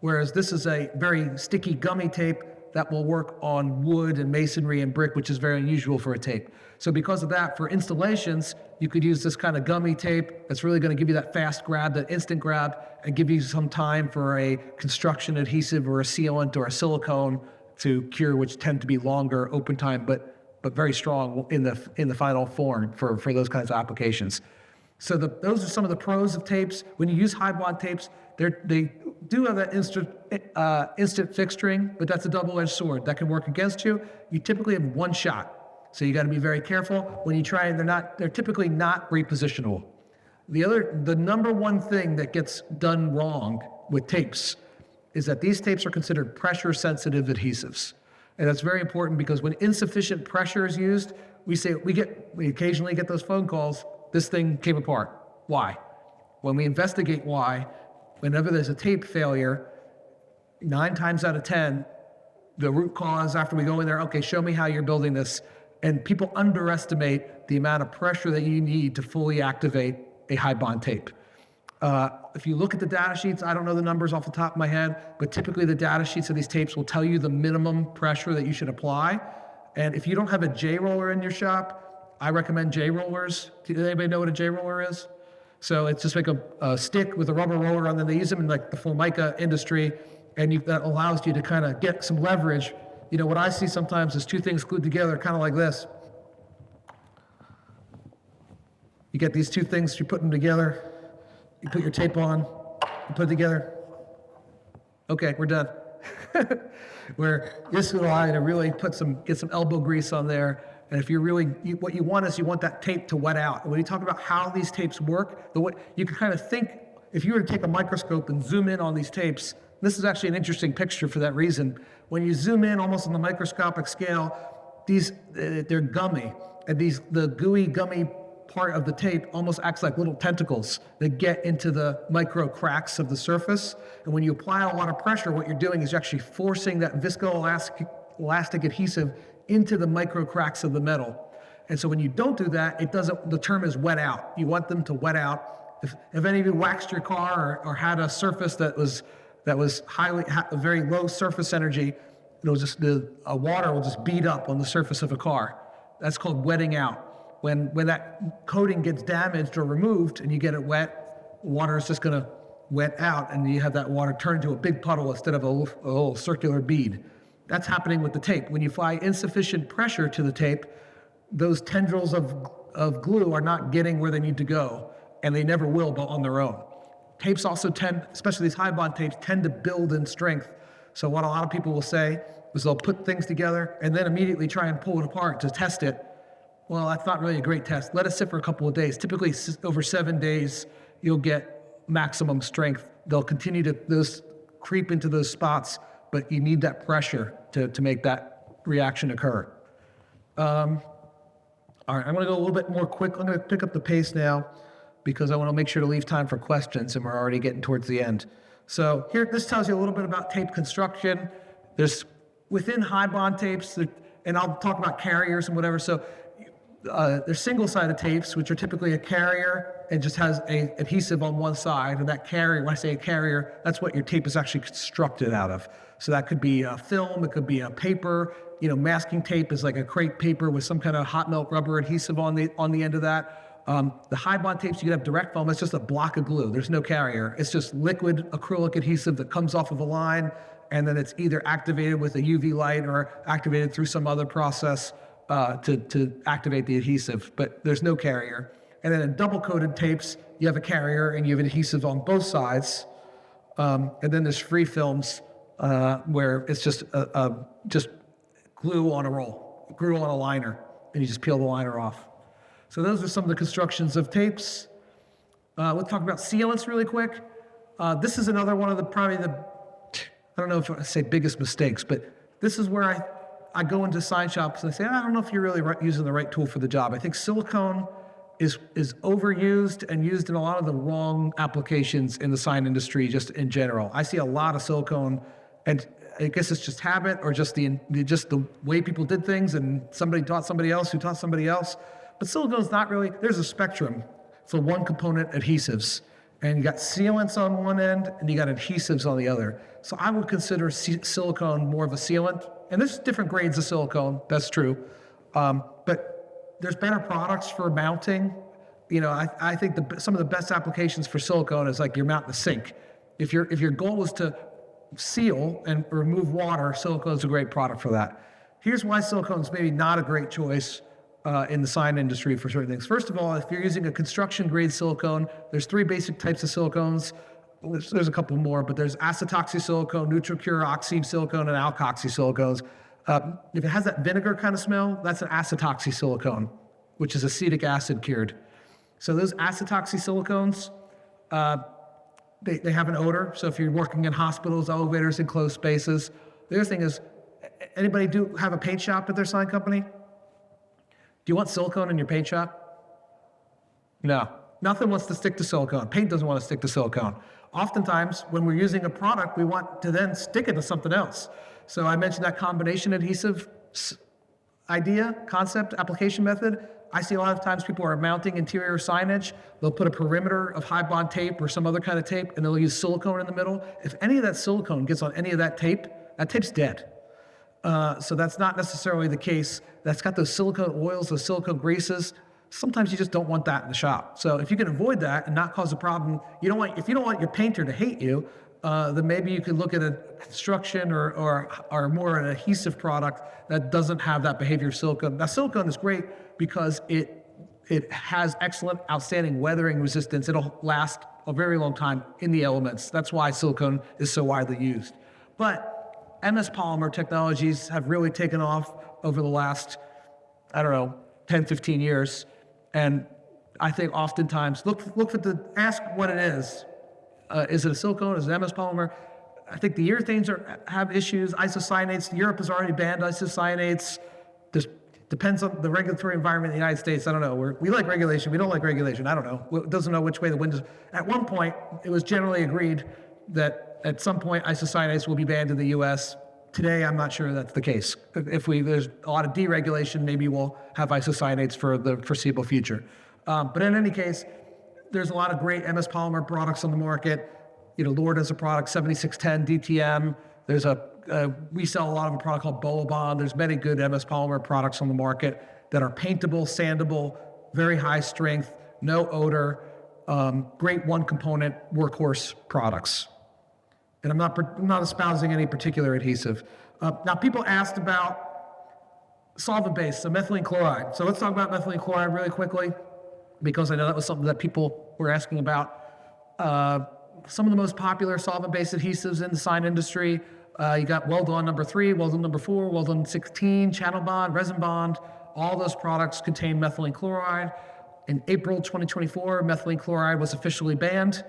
whereas this is a very sticky gummy tape that will work on wood and masonry and brick, which is very unusual for a tape. So because of that, for installations, you could use this kind of gummy tape that's really going to give you that fast grab, that instant grab, and give you some time for a construction adhesive or a sealant or a silicone to cure, which tend to be longer open time, but very strong in the final form for those kinds of applications. So those are some of the pros of tapes. When you use high bond tapes, they do have that instant fixturing, but that's a double-edged sword. That can work against you. You typically have one shot. So you got to be very careful when you try, and they're typically not repositionable. The number one thing that gets done wrong with tapes is that these tapes are considered pressure-sensitive adhesives. And that's very important because when insufficient pressure is used, we occasionally get those phone calls, this thing came apart. Why? When we investigate why, whenever there's a tape failure, 9 times out of 10, the root cause after we go in there, okay, show me how you're building this. And people underestimate the amount of pressure that you need to fully activate a high bond tape. If you look at the data sheets, I don't know the numbers off the top of my head, but typically the data sheets of these tapes will tell you the minimum pressure that you should apply. And if you don't have a J-roller in your shop, I recommend J-rollers. Does anybody know what a J-roller is? So it's just like a stick with a rubber roller, and then they use them in like the Formica industry, and that allows you to kind of get some leverage. You know, what I see sometimes is 2 things glued together, kind of like this. You get these 2 things, you put them together, you put your tape on, you put it together. Okay, we're done. Where this will allow you to really get some elbow grease on there. And if what you want is you want that tape to wet out. And when you talk about how these tapes work, you can kind of think, if you were to take a microscope and zoom in on these tapes, this is actually an interesting picture for that reason. When you zoom in almost on the microscopic scale, they're gummy. And the gooey, gummy part of the tape almost acts like little tentacles that get into the micro cracks of the surface. And when you apply a lot of pressure, what you're doing is you're actually forcing that viscoelastic adhesive into the micro cracks of the metal. And so when you don't do that, the term is wet out. You want them to wet out. If any of you waxed your car or had a surface that was very low surface energy, water will just bead up on the surface of a car. That's called wetting out. When that coating gets damaged or removed and you get it wet, water is just going to wet out, and you have that water turn into a big puddle instead of a little circular bead. That's happening with the tape. When you apply insufficient pressure to the tape, those tendrils of glue are not getting where they need to go, and they never will on their own. Tapes also especially these high bond tapes, tend to build in strength. So what a lot of people will say is they'll put things together and then immediately try and pull it apart to test it. Well, that's not really a great test. Let it sit for a couple of days. Typically over 7 days, you'll get maximum strength. They'll continue to creep into those spots, but you need that pressure to make that reaction occur. All right, I'm going to go a little bit more quick. I'm going to pick up the pace now because I want to make sure to leave time for questions, and we're already getting towards the end. So here, this tells you a little bit about tape construction. There's within high bond tapes, and I'll talk about carriers and whatever. So there's single-sided tapes, which are typically a carrier and just has a adhesive on one side. And that carrier, when I say a carrier, that's what your tape is actually constructed out of. So that could be a film, it could be a paper. Masking tape is like a crepe paper with some kind of hot melt rubber adhesive on the end of that. The high bond tapes, you could have direct foam. It's just a block of glue. There's no carrier. It's just liquid acrylic adhesive that comes off of a line, and then it's either activated with a UV light or activated through some other process to activate the adhesive, but there's no carrier. And then in double-coated tapes, you have a carrier and you have adhesive on both sides. And then there's free films where it's just glue on a roll, glue on a liner, and you just peel the liner off. So those are some of the constructions of tapes. We'll talk about sealants really quick. This is another one of I don't know if I say biggest mistakes, but this is where I go into sign shops and I say, I don't know if you're really using the right tool for the job. I think silicone is overused and used in a lot of the wrong applications in the sign industry, just in general. I see a lot of silicone, and I guess it's just habit or just the way people did things, and somebody taught somebody else who taught somebody else. But silicone's not really, there's a spectrum for one component adhesives. And you got sealants on one end and you got adhesives on the other. So I would consider silicone more of a sealant. And there's different grades of silicone, that's true. But there's better products for mounting. I think some of the best applications for silicone is like you're mounting a sink. If your goal is to seal and remove water, silicone is a great product for that. Here's why silicone is maybe not a great choice in the sign industry for certain things. First of all, if you're using a construction grade silicone, there's 3 basic types of silicones. There's a couple more, but there's acetoxy silicone, NutriCure oxy silicone, and alkoxy silicones. If it has that vinegar kind of smell, that's an acetoxy silicone, which is acetic acid cured. So those acetoxy silicones, they have an odor. So if you're working in hospitals, elevators, enclosed spaces. The other thing is, anybody do have a paint shop at their sign company? Do you want silicone in your paint shop? No. Nothing wants to stick to silicone. Paint doesn't want to stick to silicone. Oftentimes, when we're using a product, we want to then stick it to something else. So I mentioned that combination adhesive concept, application method. I see a lot of times people are mounting interior signage. They'll put a perimeter of high bond tape or some other kind of tape, and they'll use silicone in the middle. If any of that silicone gets on any of that tape's dead. So that's not necessarily the case. That's got those silicone oils, those silicone greases. Sometimes you just don't want that in the shop. So if you can avoid that and not cause a problem, if you don't want your painter to hate you, then maybe you could look at a construction or more an adhesive product that doesn't have that behavior of silicone. Now, silicone is great because it has excellent, outstanding weathering resistance. It'll last a very long time in the elements. That's why silicone is so widely used. But MS polymer technologies have really taken off over the last, 10, 15 years. And I think oftentimes, ask what it is. Is it a silicone? Is it MS polymer? I think the urethanes have issues. Isocyanates, Europe has already banned isocyanates. Just depends on the regulatory environment in the United States. I don't know. We like regulation. We don't like regulation. I don't know. It doesn't know which way the wind is. At one point, it was generally agreed that at some point isocyanates will be banned in the U.S. Today, I'm not sure that's the case. If there's a lot of deregulation, maybe we'll have isocyanates for the foreseeable future. But in any case, there's a lot of great MS polymer products on the market. Lord has a product, 7610 DTM. We sell a lot of a product called Bolabond. There's many good MS polymer products on the market that are paintable, sandable, very high strength, no odor, great one component workhorse products. And I'm not espousing any particular adhesive. Now, people asked about solvent base, so methylene chloride. So let's talk about methylene chloride really quickly, because I know that was something that people were asking about. Some of the most popular solvent-based adhesives in the sign industry, you got Weldon number 3, Weldon number 4, Weldon 16, Channel Bond, Resin Bond. All those products contain methylene chloride. In April 2024, methylene chloride was officially banned,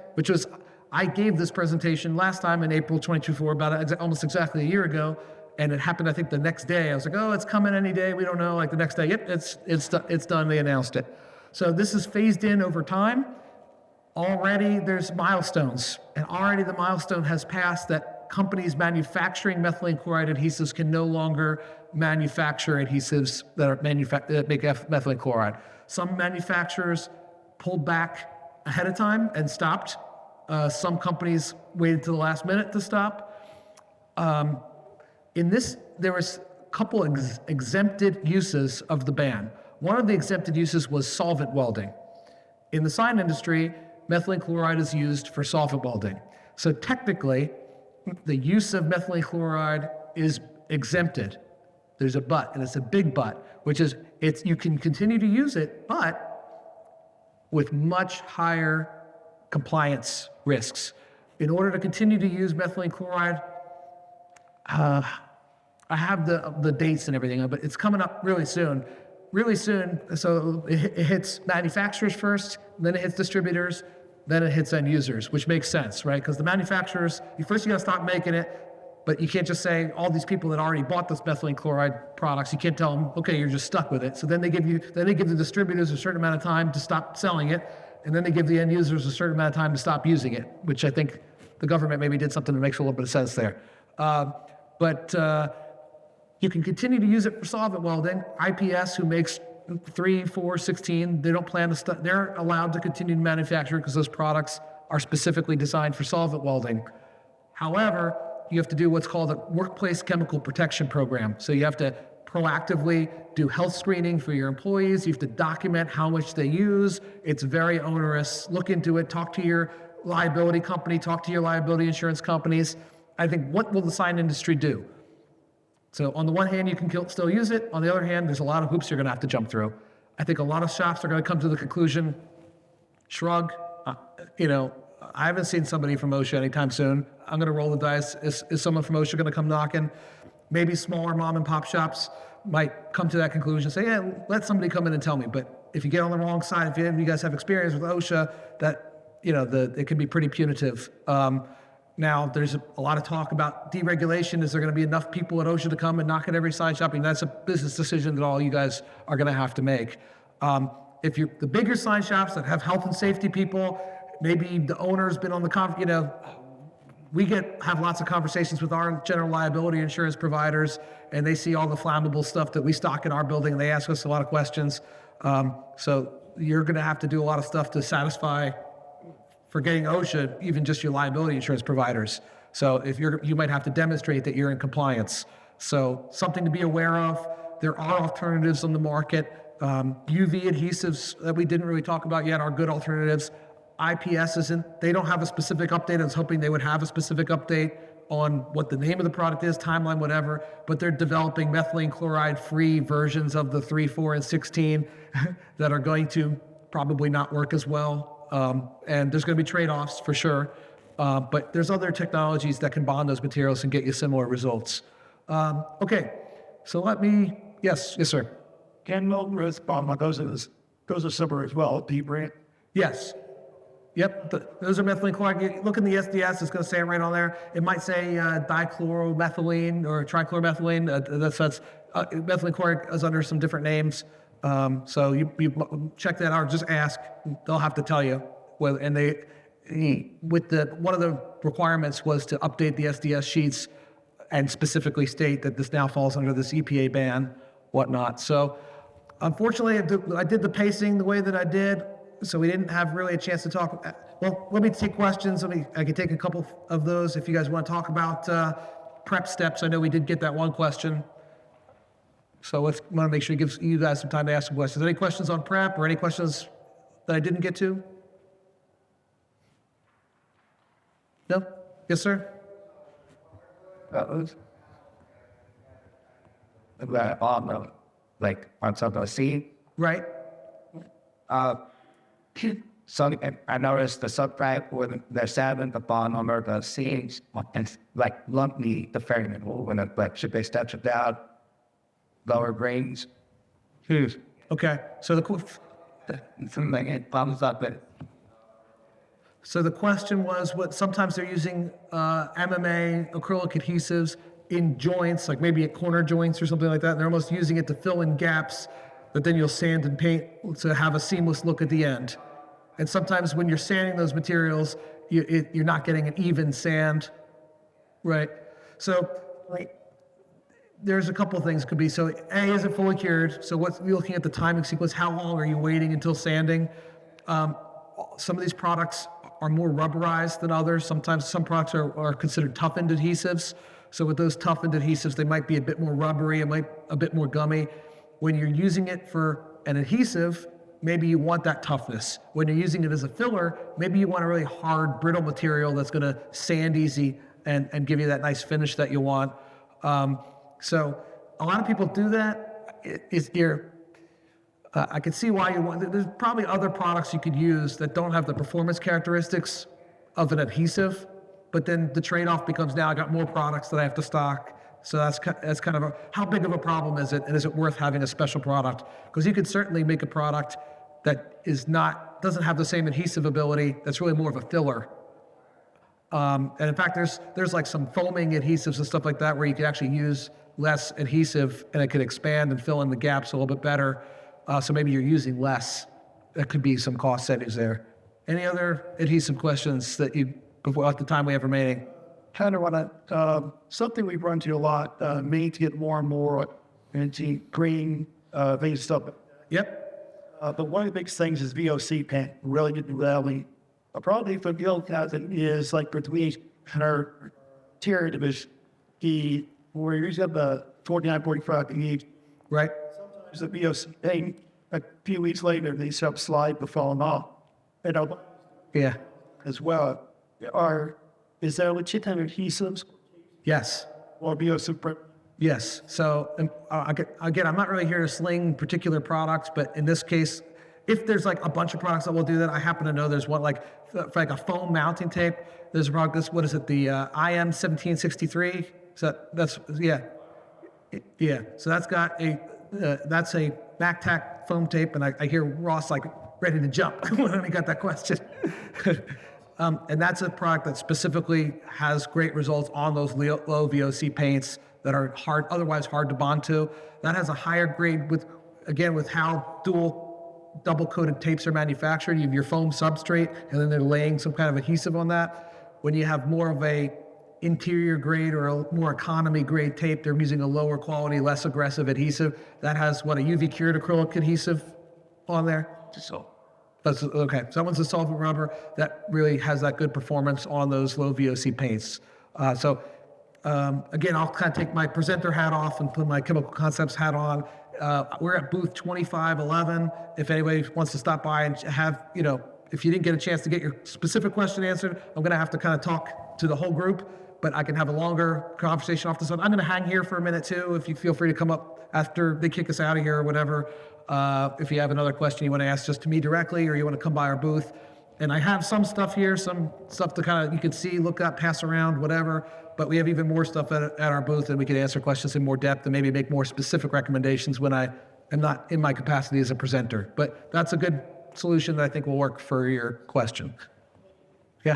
I gave this presentation last time in April 2024, about almost exactly a year ago, and it happened, I think, the next day. I was like, oh, it's coming any day. We don't know. Like the next day, yep, it's done. They announced it. So this is phased in over time. Already there's milestones, and already the milestone has passed that companies manufacturing methylene chloride adhesives can no longer manufacture adhesives that make methylene chloride. Some manufacturers pulled back ahead of time and stopped. Some companies waited to the last minute to stop. In this, there was a couple exempted uses of the ban. One of the exempted uses was solvent welding. In the sign industry, methylene chloride is used for solvent welding. So technically, the use of methylene chloride is exempted. There's a but, and it's a big but, which is you can continue to use it, but with much higher compliance risks. In order to continue to use methylene chloride, I have the dates and everything, but it's coming up really soon. Really soon, so it hits manufacturers first, then it hits distributors, then it hits end users, which makes sense, right? Because the manufacturers, first you gotta stop making it, but you can't just say all these people that already bought this methylene chloride products, you can't tell them, okay, you're just stuck with it. So then they give the distributors a certain amount of time to stop selling it, and then they give the end users a certain amount of time to stop using it, which I think the government maybe did something that makes a little bit of sense there. You can continue to use it for solvent welding. IPS, who makes 3, 4, 16, they don't plan to they're allowed to continue to manufacture because those products are specifically designed for solvent welding. However, you have to do what's called a workplace chemical protection program. So you have to proactively do health screening for your employees. You have to document how much they use. It's very onerous. Look into it. Talk to your liability company. Talk to your liability insurance companies. I think, what will the sign industry do? So on the one hand, you can still use it. On the other hand, there's a lot of hoops you're going to have to jump through. I think a lot of shops are going to come to the conclusion, shrug. I haven't seen somebody from OSHA anytime soon. I'm going to roll the dice. Is someone from OSHA going to come knocking? Maybe smaller mom and pop shops might come to that conclusion and say, yeah, let somebody come in and tell me. But if you get on the wrong side, if you guys have experience with OSHA, it can be pretty punitive. Now, there's a lot of talk about deregulation. Is there going to be enough people at OSHA to come and knock at every sign shop? That's a business decision that all you guys are going to have to make. If you're the bigger sign shops that have health and safety people, maybe the owner's been on the we have lots of conversations with our general liability insurance providers, and they see all the flammable stuff that we stock in our building, and they ask us a lot of questions. So you're going to have to do a lot of stuff to satisfy, for getting OSHA, even just your liability insurance providers. So if you might have to demonstrate that you're in compliance. So something to be aware of. There are alternatives on the market. UV adhesives that we didn't really talk about yet are good alternatives. IPS they don't have a specific update. I was hoping they would have a specific update on what the name of the product is, timeline, whatever, but they're developing methylene chloride-free versions of the 3, 4, and 16 that are going to probably not work as well. And there's going to be trade-offs for sure, but there's other technologies that can bond those materials and get you similar results. Okay, so yes, sir. Can mold respond? Those are similar as well. Deep red. Yes. Yep, those are methylene chloride. Look in the SDS, it's going to say it right on there. It might say dichloromethylene or trichloromethylene. That's methylene chloride is under some different names. So you check that out, just ask. They'll have to tell you. One of the requirements was to update the SDS sheets and specifically state that this now falls under this EPA ban, whatnot. So unfortunately, I did the pacing the way that I did, so we didn't have really a chance to talk. Well, let me take questions. I can take a couple of those if you guys want to talk about prep steps. I know we did get that one question. So I want to make sure it gives you guys some time to ask some questions. Any questions on prep or any questions that I didn't get to? No? Yes, sir? On top of the seat. Right. So I noticed the subtract with the 7, the bottom under the seams, and lumpy the fragment when it should they stretch it down, lower grains. Okay. So it bumps up it. So the question was, sometimes they're using MMA acrylic adhesives in joints, like maybe at corner joints or something like that, and they're almost using it to fill in gaps that then you'll sand and paint to have a seamless look at the end. And sometimes when you're sanding those materials, you're not getting an even sand Right. So there's a couple of things could be. So A, is it fully cured? So what's you're looking at the timing sequence? How long are you waiting until sanding? Some of these products are more rubberized than others. Sometimes some products are considered toughened adhesives. So with those toughened adhesives, they might be a bit more rubbery, a bit more gummy. When you're using it for an adhesive, maybe you want that toughness. When you're using it as a filler, maybe you want a really hard, brittle material that's going to sand easy and give you that nice finish that you want. So a lot of people do that. I can see why you want. There's probably other products you could use that don't have the performance characteristics of an adhesive, but then the trade-off becomes now I got more products that I have to stock. So that's kind of how big of a problem is it, and is it worth having a special product? Because you could certainly make a product that doesn't have the same adhesive ability. That's really more of a filler. And in fact, there's like some foaming adhesives and stuff like that where you can actually use less adhesive and it could expand and fill in the gaps a little bit better. So maybe you're using less. That could be some cost savings there. Any other adhesive questions that before at the time we have remaining? Kind of want to, something we run to a lot, me to get more and more into green based stuff. Yep. But one of the big things is VOC paint, really getting rally. A problem for Bill Cousin is like for the our interior division, where you're using the 4945 each. Right. Sometimes the VOC paint, a few weeks later, they start slide but falling off. Yeah. As well. Is there legitimate adhesives Yes. or VOC print? Yes. So again, I'm not really here to sling particular products, but in this case, if there's like a bunch of products that will do that, I happen to know there's one for like a foam mounting tape. There's a product. What is it? The IM 1763. So yeah. So that's got that's a MacTac foam tape, and I hear Ross like ready to jump when he got that question. And that's a product that specifically has great results on those low VOC paints that are otherwise hard to bond to. That has a higher grade with how double-coated tapes are manufactured. You have your foam substrate, and then they're laying some kind of adhesive on that. When you have more of a interior grade or a more economy grade tape, they're using a lower quality, less aggressive adhesive. That has a UV cured acrylic adhesive on there. So That's okay. So that one's a solvent rubber that really has that good performance on those low VOC paints. Again, I'll kind of take my presenter hat off and put my chemical concepts hat on. We're at booth 2511. If anybody wants to stop by and have, if you didn't get a chance to get your specific question answered, I'm going to have to kind of talk to the whole group, but I can have a longer conversation off the side. I'm going to hang here for a minute too, if you feel free to come up after they kick us out of here or whatever. If you have another question you want to ask just to me directly, or you want to come by our booth. And I have some stuff here, some stuff to kind of, you can see, look up, pass around, whatever. But we have even more stuff at our booth, and we can answer questions in more depth and maybe make more specific recommendations when I am not in my capacity as a presenter. But that's a good solution that I think will work for your question. Yeah,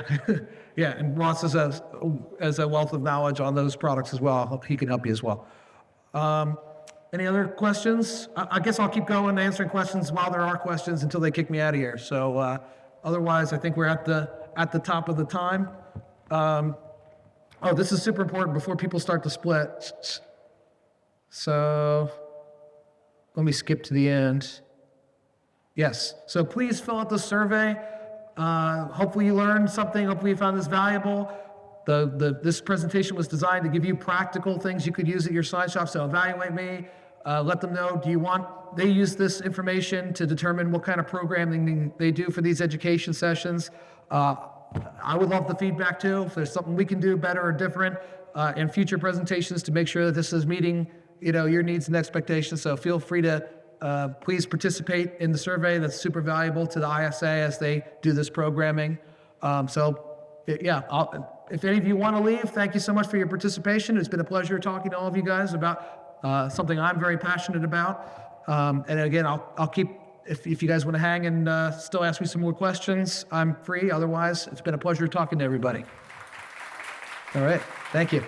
yeah. And Ross has a wealth of knowledge on those products as well. He can help you as well. Any other questions? I guess I'll keep going answering questions while there are questions until they kick me out of here. So otherwise, I think we're at the top of the time. Oh, this is super important before people start to split. So let me skip to the end. Yes. So please fill out the survey. Hopefully you learned something. Hopefully you found this valuable. This presentation was designed to give you practical things you could use at your sign shop. So evaluate me. Let them know, they use this information to determine what kind of programming they do for these education sessions. I would love the feedback too. If there's something we can do better or different in future presentations to make sure that this is meeting, your needs and expectations. So feel free to please participate in the survey. That's super valuable to the ISA as they do this programming. If any of you want to leave, thank you so much for your participation. It's been a pleasure talking to all of you guys about something I'm very passionate about. And again, I'll keep, if you guys want to hang and still ask me some more questions, I'm free. Otherwise, it's been a pleasure talking to everybody. All right. Thank you.